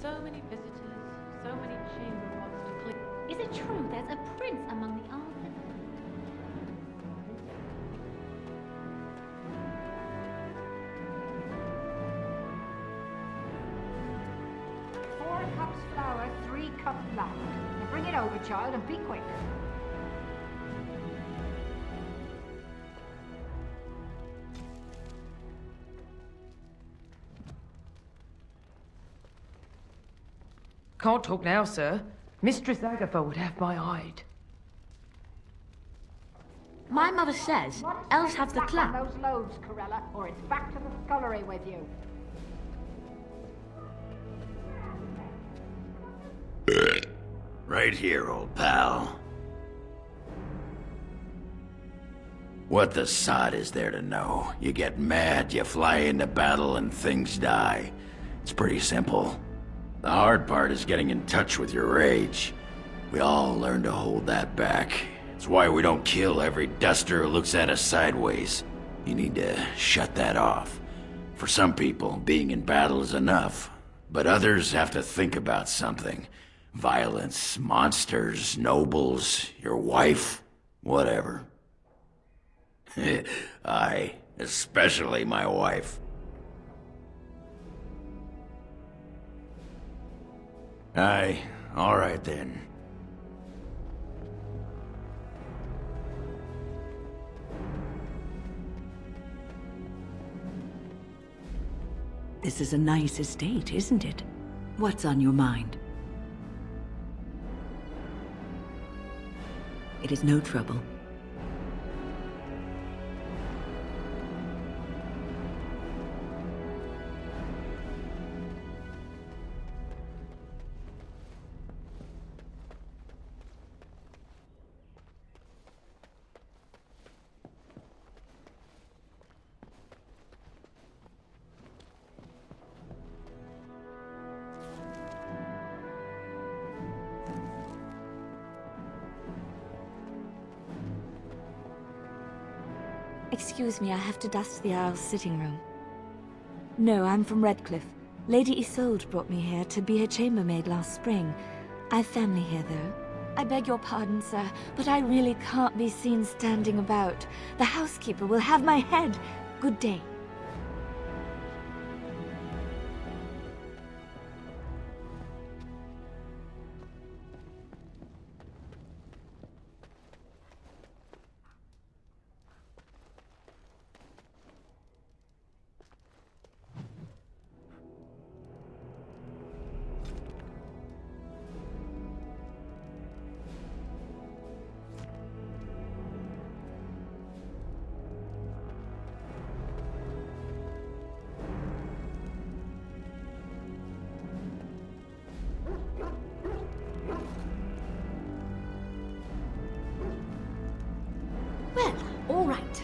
So many visitors, so many chamber pots to clean. Is it true there's a prince among the Isle's visitors? 4 cups flour, 3 cups lard. Now bring it over, child, and be quick. Can't talk now, sir. Mistress Agatha would have my hide. My mother says elves have the Back on clap. those loads, Corella, or it's back to the scullery with you. Right here, old pal. What the sod is there to know? You get mad, you fly into battle, and things die. It's pretty simple. The hard part is getting in touch with your rage. We all learn to hold that back. It's why we don't kill every duster who looks at us sideways. You need to shut that off. For some people, being in battle is enough. But others have to think about something. Violence, monsters, nobles, your wife, whatever. Aye, especially my wife. Aye, all right then. This is a nice estate, isn't it? What's on your mind? It is no trouble. Excuse me, I have to dust the Isle's sitting room. No, I'm from Redcliffe. Lady Isolde brought me here to be her chambermaid last spring. I've family here, though. I beg your pardon, sir, but I really can't be seen standing about. The housekeeper will have my head. Good day. right.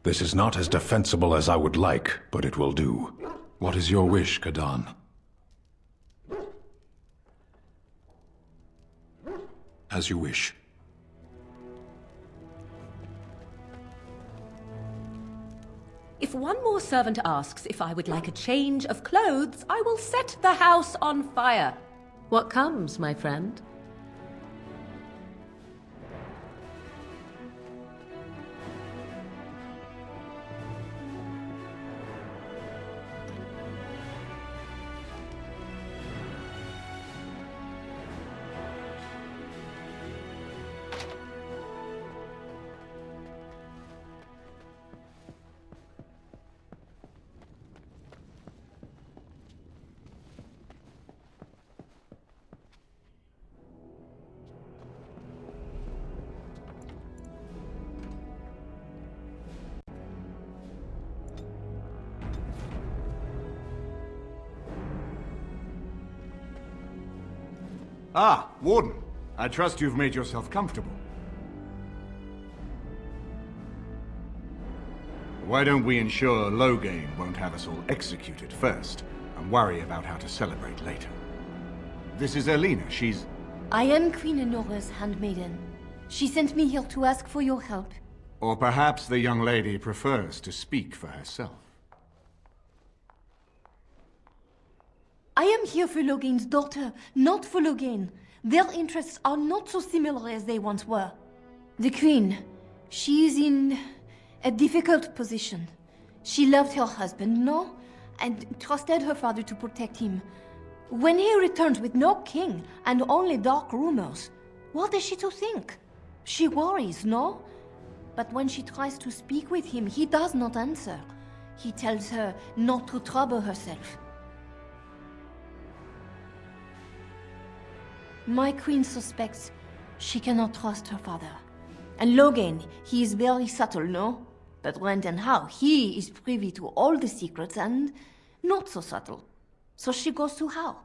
This is not as defensible as I would like, but it will do. What is your wish, Kadan? As you wish. If one more servant asks if I would like a change of clothes, I will set the house on fire. What comes, my friend? Ah, Warden. I trust you've made yourself comfortable. Why don't we ensure Loghain won't have us all executed first, and worry about how to celebrate later? This is Elena. She's... I am Queen Enora's handmaiden. She sent me here to ask for your help. Or perhaps the young lady prefers to speak for herself. I am here for Loghain's daughter, not for Loghain. Their interests are not so similar as they once were. The Queen, she is in a difficult position. She loved her husband, no? And trusted her father to protect him. When he returns with no king and only dark rumors, what is she to think? She worries, no? But when she tries to speak with him, he does not answer. He tells her not to trouble herself. My queen suspects she cannot trust her father. And Loghain, he is very subtle, no? But when and how, he is privy to all the secrets and not so subtle. So she goes to how?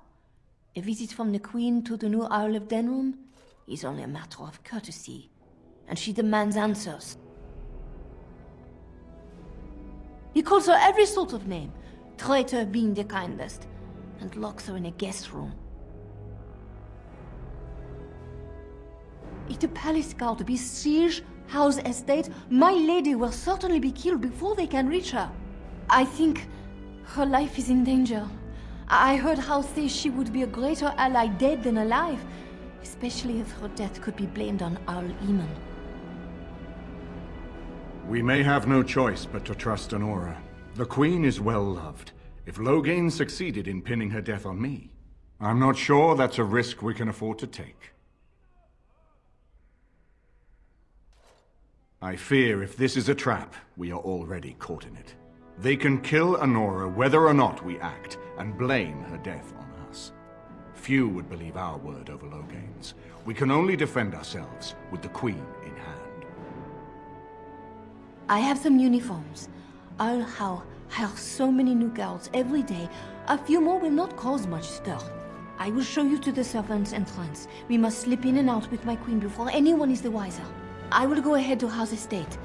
A visit from the queen to the new Isle of Denrum is only a matter of courtesy. And she demands answers. He calls her every sort of name, traitor being the kindest, and locks her in a guest room. If the palace guard besiege House Estate, my lady will certainly be killed before they can reach her. I think her life is in danger. I heard House say she would be a greater ally dead than alive, especially if her death could be blamed on Earl Eamon. We may have no choice but to trust Honora. The Queen is well loved. If Loghain succeeded in pinning her death on me, I'm not sure that's a risk we can afford to take. I fear if this is a trap, we are already caught in it. They can kill Honora whether or not we act, and blame her death on us. Few would believe our word over Loghain's. We can only defend ourselves with the Queen in hand. I have some uniforms. I'll hire so many new guards every day. A few more will not cause much stir. I will show you to the servants' entrance. We must slip in and out with my queen before anyone is the wiser. I will go ahead to House Estate.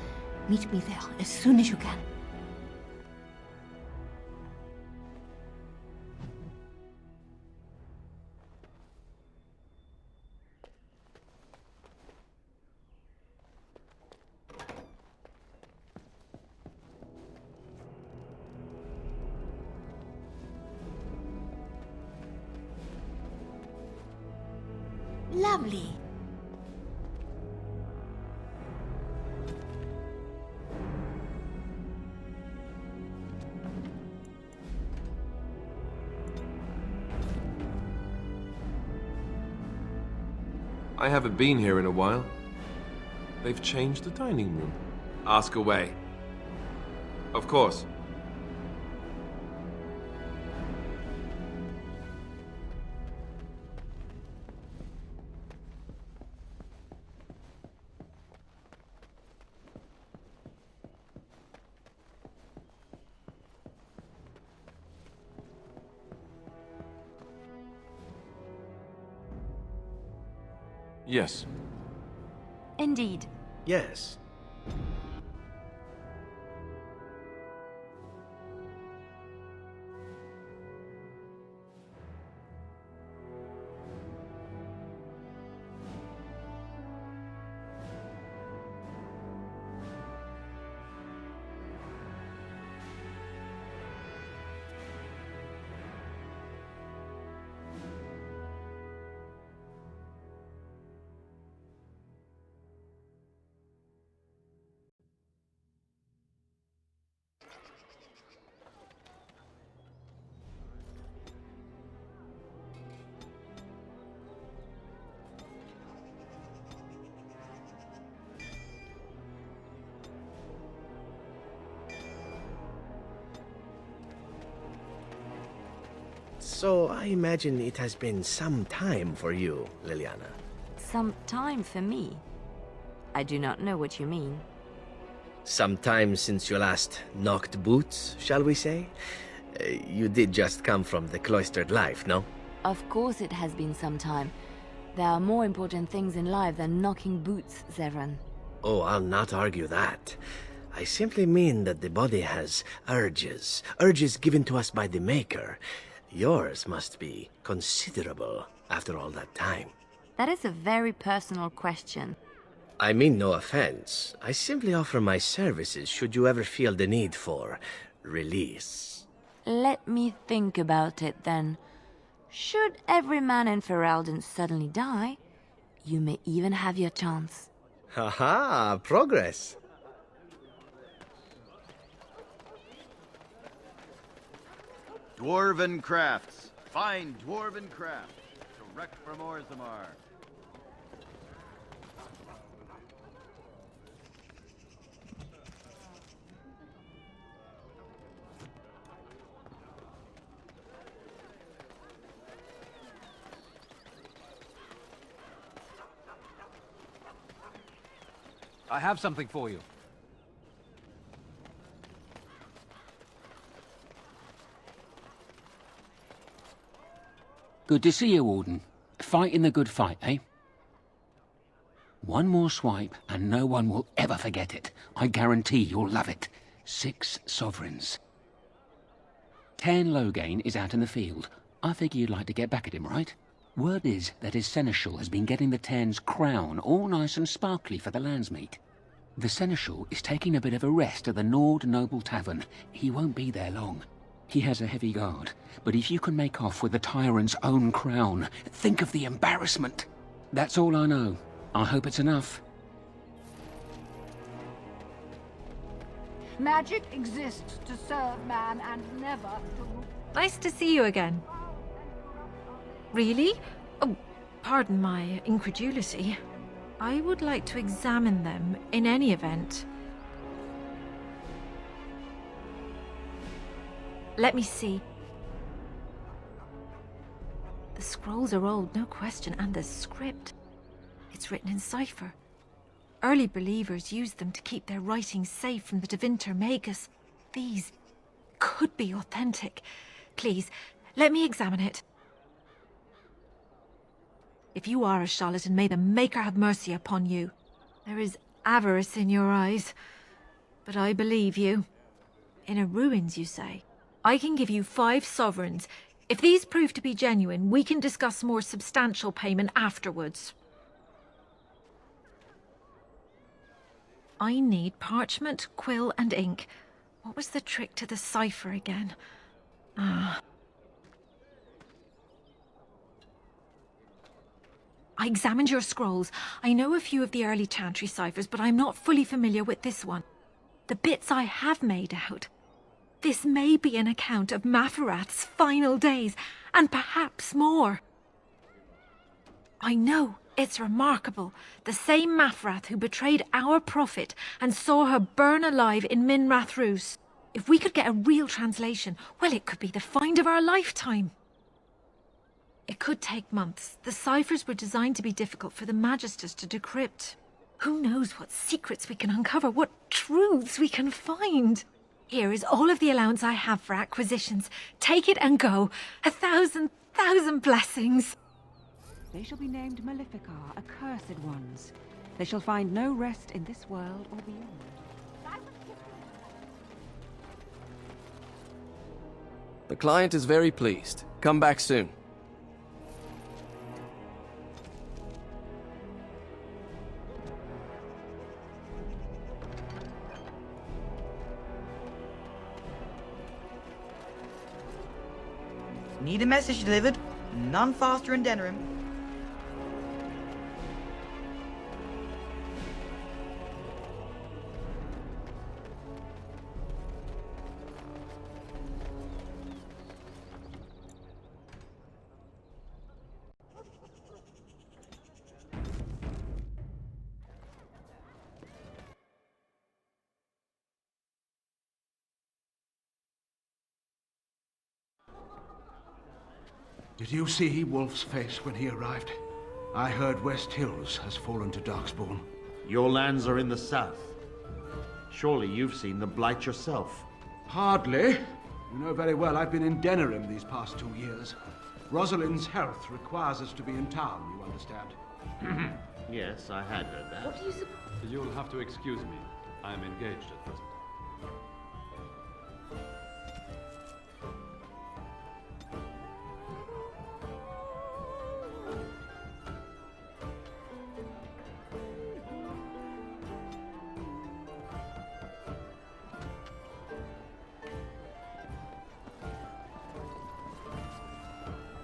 Meet me there as soon as you can. Lovely. I haven't been here in a while. They've changed the dining room. Ask away. Of course. Yes. Indeed. Yes. So I imagine it has been some time for you, Liliana. Some time for me? I do not know what you mean. Some time since you last knocked boots, shall we say? You did just come from the cloistered life, no? Of course it has been some time. There are more important things in life than knocking boots, Zevran. Oh, I'll not argue that. I simply mean that the body has urges. Urges given to us by the Maker. Yours must be considerable after all that time. That is a very personal question. I mean no offense. I simply offer my services should you ever feel the need for release. Let me think about it then. Should every man in Ferelden suddenly die, you may even have your chance. Haha, progress. Dwarven crafts. Fine dwarven crafts. Direct from Orzammar. I have something for you. Good to see you, Warden. Fighting the good fight, eh? One more swipe, and no one will ever forget it. I guarantee you'll love it. 6 sovereigns. 10 Loghain is out in the field. I figure you'd like to get back at him, right? Word is that his seneschal has been getting the Ten's crown all nice and sparkly for the landsmeet. The seneschal is taking a bit of a rest at the Nord Noble Tavern. He won't be there long. He has a heavy guard, but if you can make off with the tyrant's own crown, think of the embarrassment. That's all I know. I hope it's enough. Magic exists to serve man and never to... Nice to see you again. Really? Oh, pardon my incredulity. I would like to examine them in any event. Let me see. The scrolls are old, no question, and the script. It's written in cipher. Early believers used them to keep their writings safe from the Devinter Magus. These could be authentic. Please, let me examine it. If you are a charlatan, may the Maker have mercy upon you. There is avarice in your eyes, but I believe you. Inner ruins, you say? I can give you 5 sovereigns. If these prove to be genuine, we can discuss more substantial payment afterwards. I need parchment, quill, and ink. What was the trick to the cipher again? Ah. I examined your scrolls. I know a few of the early chantry ciphers, but I'm not fully familiar with this one. The bits I have made out. This may be an account of Mapharath's final days, and perhaps more. I know, it's remarkable. The same Mapharath who betrayed our prophet and saw her burn alive in Minrath Rus. If we could get a real translation, well, it could be the find of our lifetime. It could take months. The ciphers were designed to be difficult for the Magisters to decrypt. Who knows what secrets we can uncover, what truths we can find. Here is all of the allowance I have for acquisitions. Take it and go. 1,000 blessings. They shall be named Maleficar, accursed ones. They shall find no rest in this world or beyond. The client is very pleased. Come back soon. Need a message delivered? None faster in Denerim. Did you see Wolf's face when he arrived? I heard West Hills has fallen to Darkspawn. Your lands are in the south. Surely you've seen the Blight yourself. Hardly. You know very well I've been in Denerim these past 2 years. Rosalind's health requires us to be in town, you understand? Yes, I had heard that. What do you suppose? You'll have to excuse me. I'm engaged at present.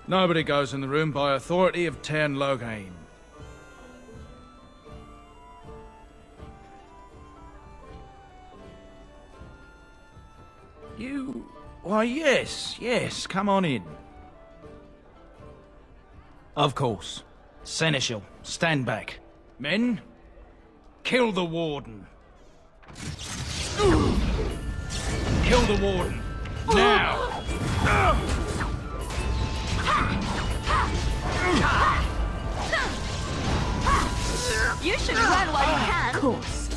Nobody goes in the room by authority of Tern Loghain. You... Why, yes, come on in. Of course. Seneschal, stand back. Men, kill the Warden. Kill the Warden. Now! You should run while you can. Of course.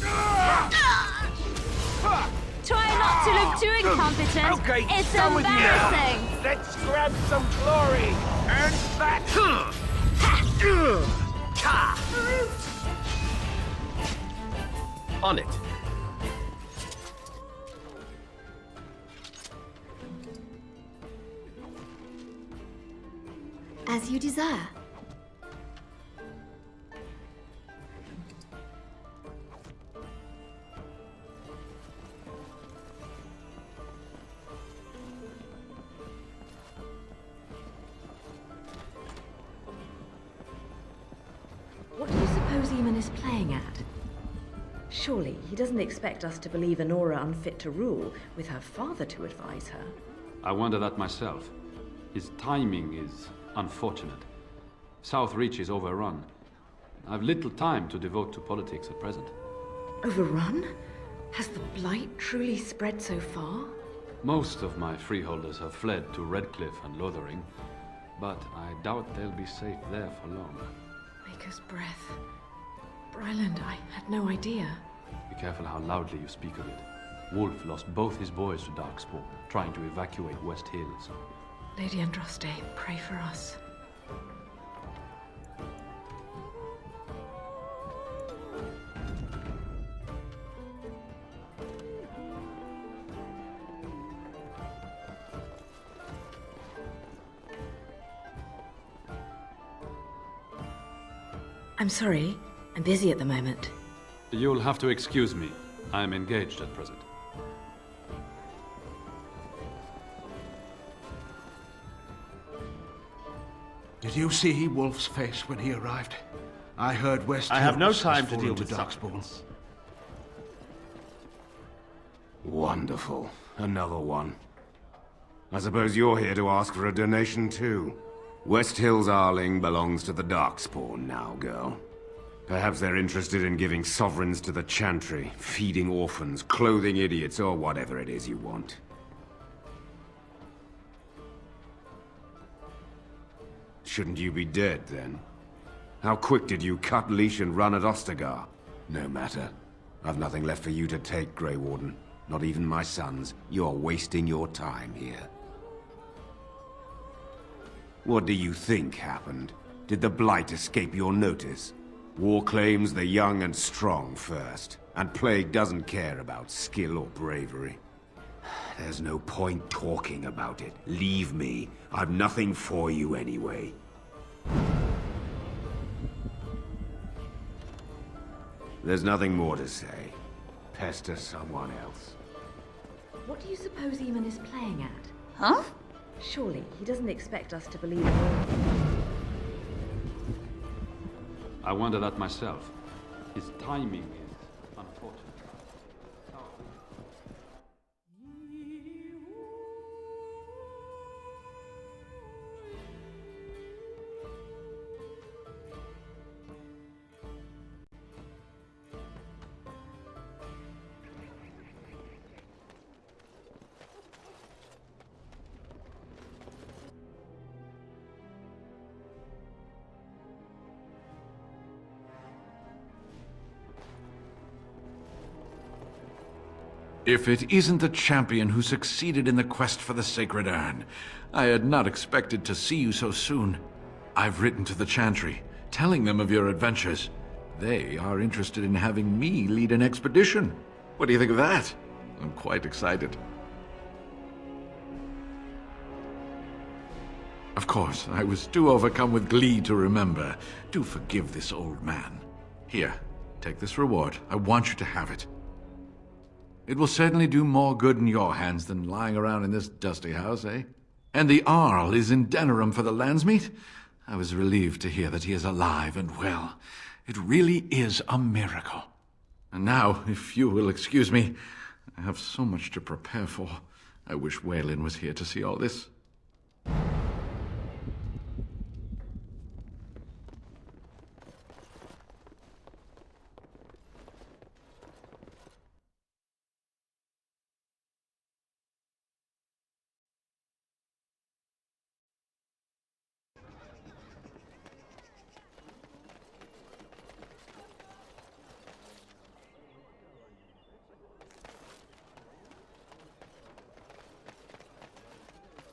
Try not to look too incompetent. Okay, it's done with you now. embarrassing. Let's grab some glory. Earn that. On it. As you desire. What do you suppose Eamon is playing at? Surely he doesn't expect us to believe Honora unfit to rule, with her father to advise her. I wonder that myself. His timing is unfortunate. Southreach is overrun. I've little time to devote to politics at present. Overrun? Has the blight truly spread so far? Most of my freeholders have fled to Redcliffe and Lothering, but I doubt they'll be safe there for long. Maker's breath. Bryland, I had no idea. Be careful how loudly you speak of it. Wolf lost both his boys to Darkspawn, trying to evacuate West Hills. Lady Andraste, pray for us. I'm sorry. I'm busy at the moment. You'll have to excuse me. I'm engaged at present. Did you see Wolf's face when he arrived? I heard West I have no Hills has time to fallen deal with Darkspawn. Wonderful. Another one. I suppose you're here to ask for a donation too. West Hills Arling belongs to the Darkspawn now, girl. Perhaps they're interested in giving sovereigns to the Chantry, feeding orphans, clothing idiots, or whatever it is you want. Shouldn't you be dead, then? How quick did you cut leash and run at Ostagar? No matter. I've nothing left for you to take, Grey Warden. Not even my sons. You're wasting your time here. What do you think happened? Did the Blight escape your notice? War claims the young and strong first, and Plague doesn't care about skill or bravery. There's no point talking about it. Leave me. I've nothing for you anyway. There's nothing more to say. Pester someone else. What do you suppose Eamon is playing at? Huh? Surely, he doesn't expect us to believe it all. I wonder that myself. His timing is unfortunate. If it isn't the champion who succeeded in the quest for the Sacred Urn, I had not expected to see you so soon. I've written to the Chantry, telling them of your adventures. They are interested in having me lead an expedition. What do you think of that? I'm quite excited. Of course, I was too overcome with glee to remember. Do forgive this old man. Here, take this reward. I want you to have it. It will certainly do more good in your hands than lying around in this dusty house, eh? And the Arl is in Denerim for the Landsmeet? I was relieved to hear that he is alive and well. It really is a miracle. And now, if you will excuse me, I have so much to prepare for. I wish Waylin was here to see all this.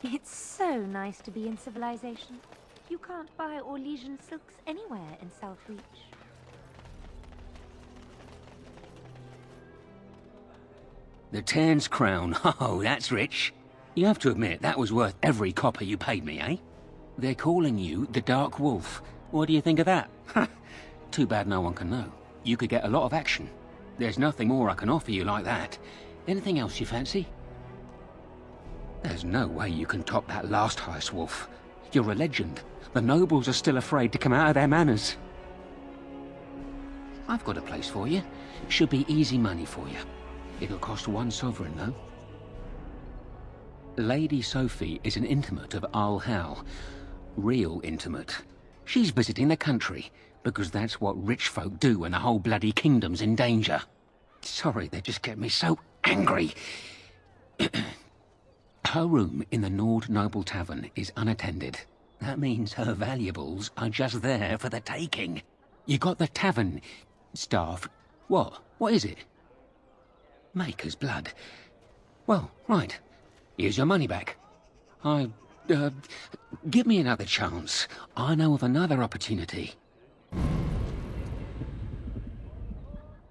It's so nice to be in civilization. You can't buy Orlesian silks anywhere in Southreach. The Tern's crown. Oh, that's rich. You have to admit, that was worth every copper you paid me, eh? They're calling you the Dark Wolf. What do you think of that? Too bad no one can know. You could get a lot of action. There's nothing more I can offer you like that. Anything else you fancy? There's no way you can top that last heist, Wolf. You're a legend. The nobles are still afraid to come out of their manors. I've got a place for you. Should be easy money for you. It'll cost 1 sovereign, though. Lady Sophie is an intimate of Arl Hal. Real intimate. She's visiting the country, because that's what rich folk do when the whole bloody kingdom's in danger. Sorry, they just get me so angry. Her room in the Nord Noble Tavern is unattended. That means her valuables are just there for the taking. You got the tavern staff. What? What is it? Maker's blood. Well, right. Here's your money back. Give me another chance. I know of another opportunity.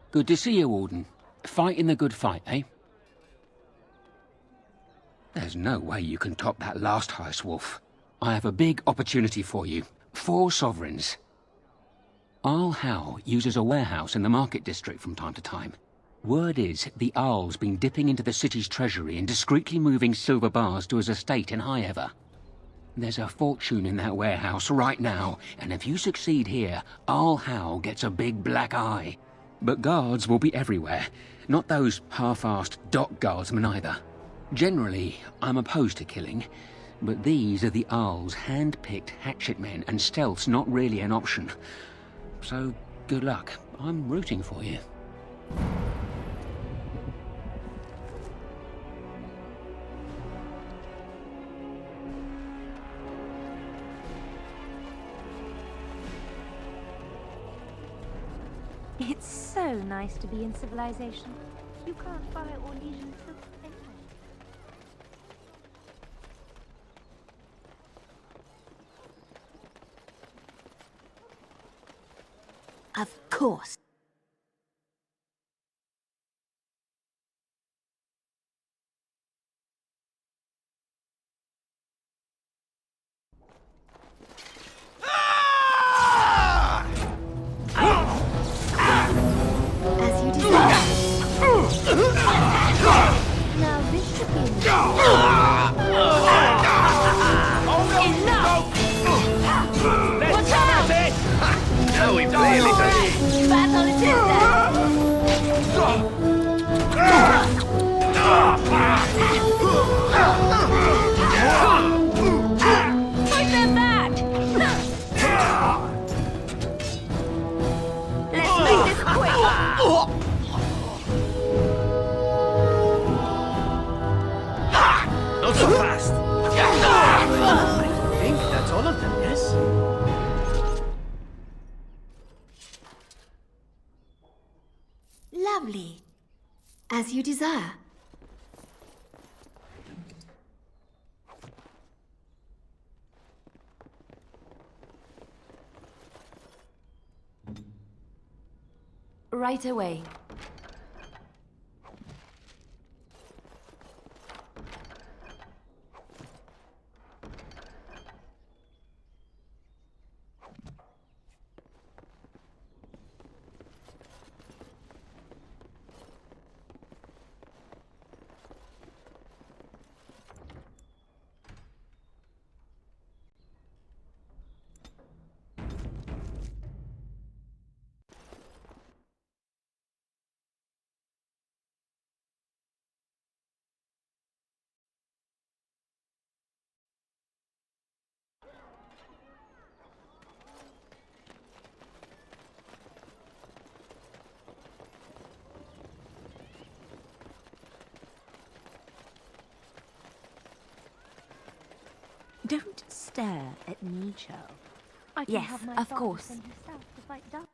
Good to see you, Warden. Fighting the good fight, eh? There's no way you can top that last heist, Wolf. I have a big opportunity for you. 4 sovereigns. Arl Hal uses a warehouse in the market district from time to time. Word is the Arl's been dipping into the city's treasury and discreetly moving silver bars to his estate in Highever. There's a fortune in that warehouse right now, and if you succeed here, I'll Hal gets a big black eye. But guards will be everywhere, not those half-assed dock guardsmen either. Generally, I'm opposed to killing, but these are the Arl's hand-picked hatchet men, and stealth's not really an option. So, good luck. I'm rooting for you. It's so nice to be in civilization. You can't buy Orlesian silks anywhere. Of course. As you desire. Now this should be Watch out! Now we play a little. Battle it is Fight them back! Let's make this quick! Not so fast. I think that's all of them, yes? Lovely. As you desire. Right away. Don't stare at me, Charles. I can Yes, have my of father course. send himself to fight dark.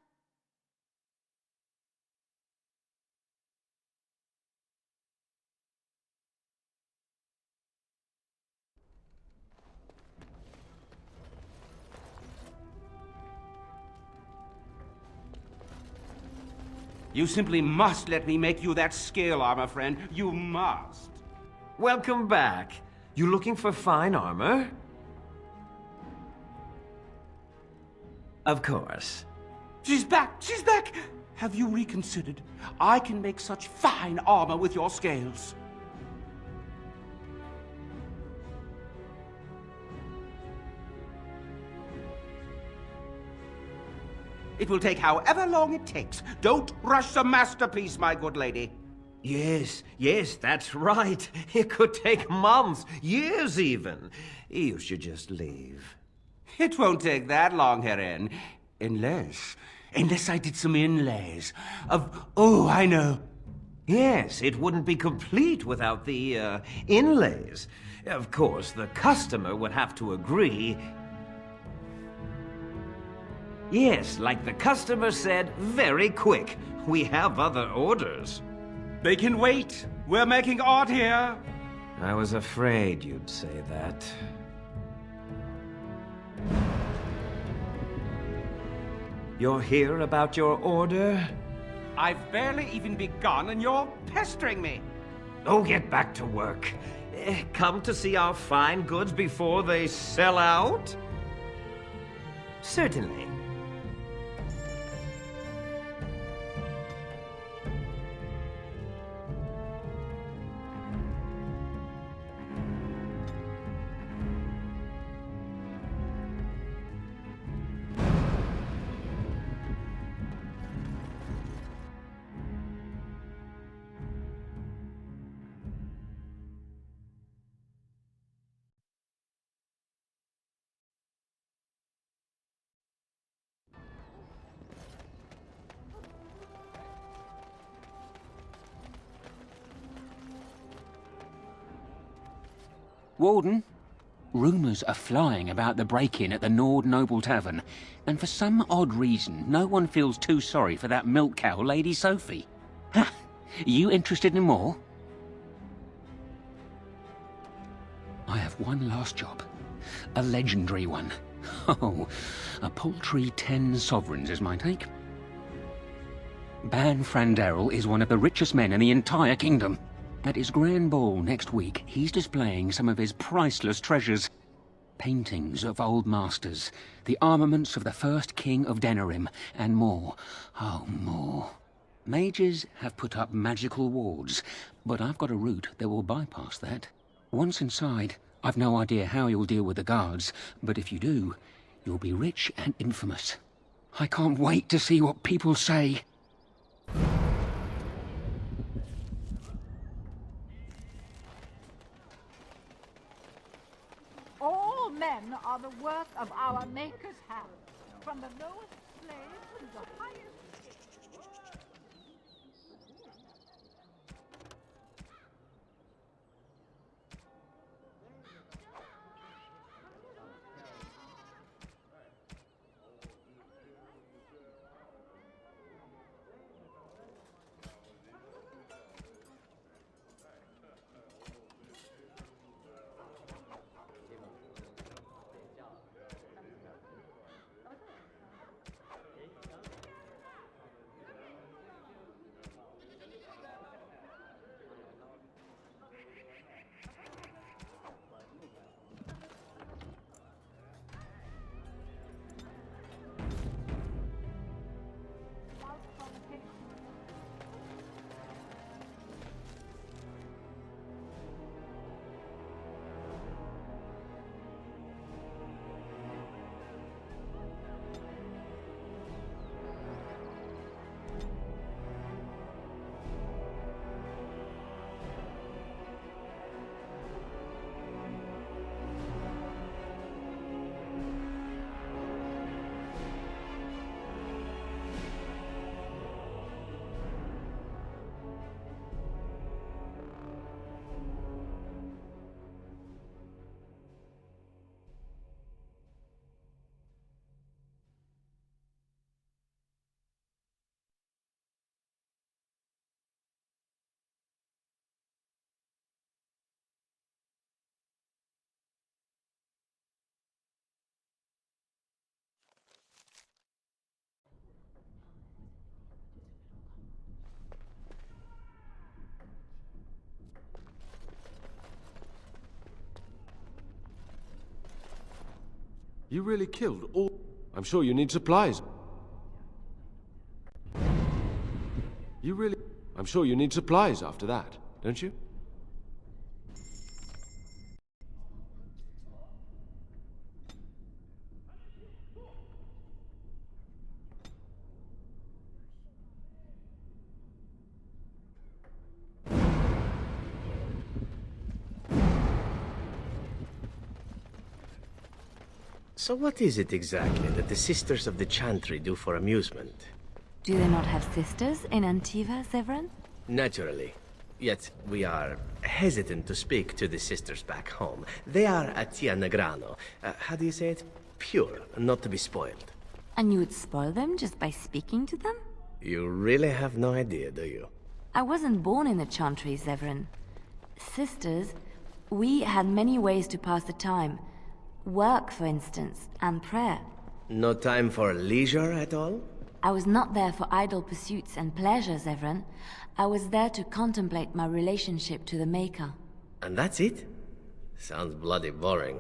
You simply must let me make you that scale armor, friend. You must. Welcome back. You looking for fine armor? Of course. She's back! She's back! Have you reconsidered? I can make such fine armor with your scales. It will take however long it takes. Don't rush the masterpiece, my good lady. Yes, that's right. It could take months, years even. You should just leave. It won't take that long, Heron. Unless I did some inlays oh, I know. Yes, it wouldn't be complete without the, inlays. Of course, the customer would have to agree. Yes, like the customer said, very quick. We have other orders. They can wait. We're making art here. I was afraid you'd say that. You're here about your order? I've barely even begun and you're pestering me. Oh, get back to work. Come to see our fine goods before they sell out? Certainly. Warden, rumours are flying about the break-in at the Nord Noble Tavern, and for some odd reason, no one feels too sorry for that milk cow, Lady Sophie. Ha! You interested in more? I have one last job. A legendary one. Oh, a paltry 10 sovereigns is my take. Ban Frandarel is one of the richest men in the entire kingdom. At his grand ball next week, he's displaying some of his priceless treasures. Paintings of old masters, the armaments of the first king of Denerim, and more. Oh, more. Mages have put up magical wards, but I've got a route that will bypass that. Once inside, I've no idea how you'll deal with the guards, but if you do, you'll be rich and infamous. I can't wait to see what people say. All men are the work of our Maker's hand, from the lowest slave to the highest. You really killed all... I'm sure you need supplies. You really... I'm sure you need supplies after that, don't you? So what is it exactly that the Sisters of the Chantry do for amusement? Do they not have sisters in Antiva, Severin? Naturally. Yet we are hesitant to speak to the sisters back home. They are Atia Negrano. How do you say it? Pure, not to be spoiled. And you would spoil them just by speaking to them? You really have no idea, do you? I wasn't born in the Chantry, Severin. Sisters, we had many ways to pass the time. Work, for instance, and prayer. No time for leisure at all? I was not there for idle pursuits and pleasures, Severin. I was there to contemplate my relationship to the Maker. And that's it? Sounds bloody boring.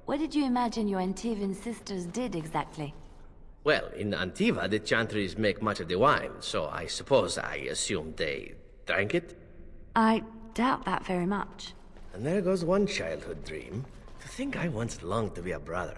What did you imagine your Antivan sisters did exactly? Well, in Antiva, the Chantries make much of the wine, so I suppose I assumed they drank it? I doubt that very much. And there goes one childhood dream. To think I once longed to be a brother.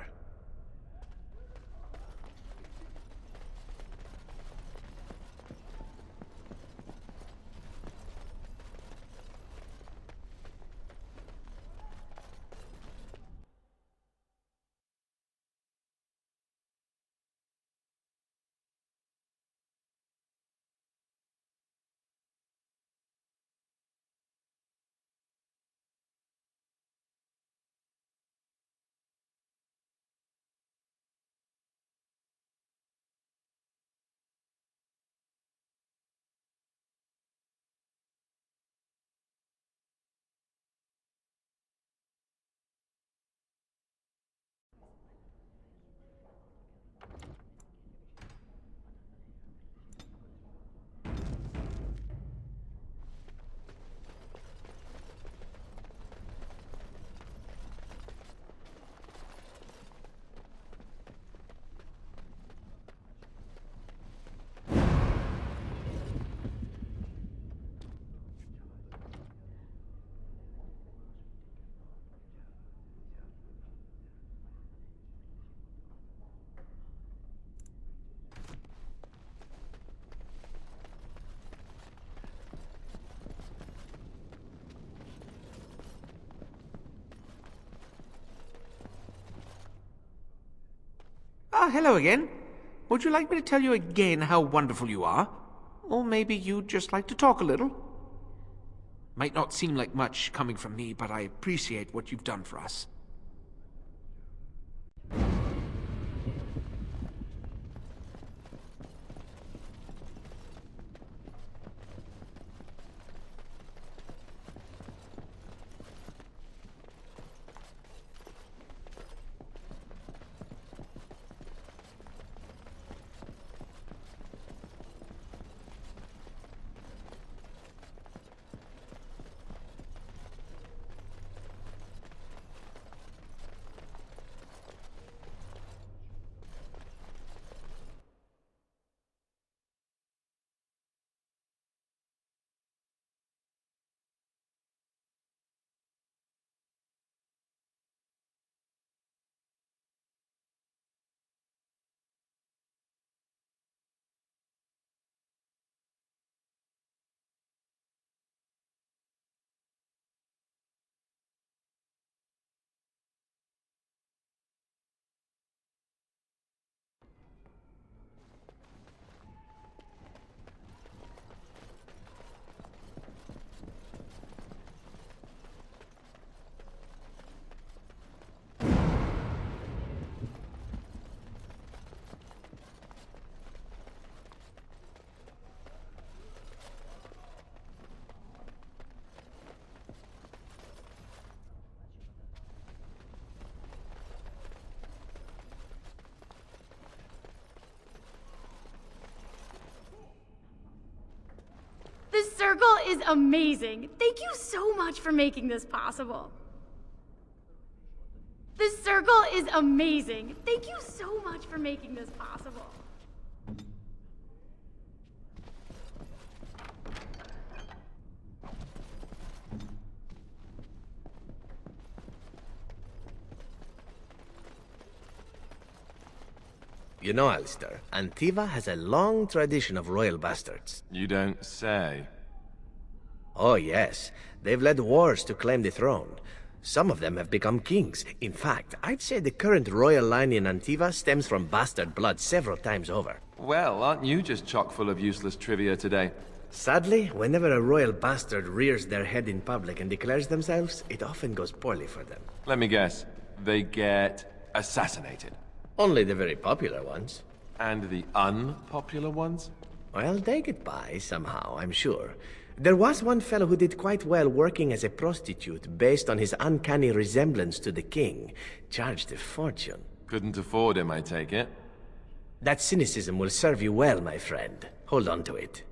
Ah, hello again. Would you like me to tell you again how wonderful you are? Or maybe you'd just like to talk a little? Might not seem like much coming from me, but I appreciate what you've done for us. This circle is amazing. Thank you so much for making this possible. This circle is amazing. Thank you so much for making this possible. You know, Alistair, Antiva has a long tradition of royal bastards. You don't say. Oh, yes. They've led wars to claim the throne. Some of them have become kings. In fact, I'd say the current royal line in Antiva stems from bastard blood several times over. Well, aren't you just chock full of useless trivia today? Sadly, whenever a royal bastard rears their head in public and declares themselves, it often goes poorly for them. Let me guess. They get assassinated. Only the very popular ones. And the unpopular ones? Well, they get by somehow, I'm sure. There was one fellow who did quite well working as a prostitute based on his uncanny resemblance to the king. Charged a fortune. Couldn't afford him, I take it. That cynicism will serve you well, my friend. Hold on to it.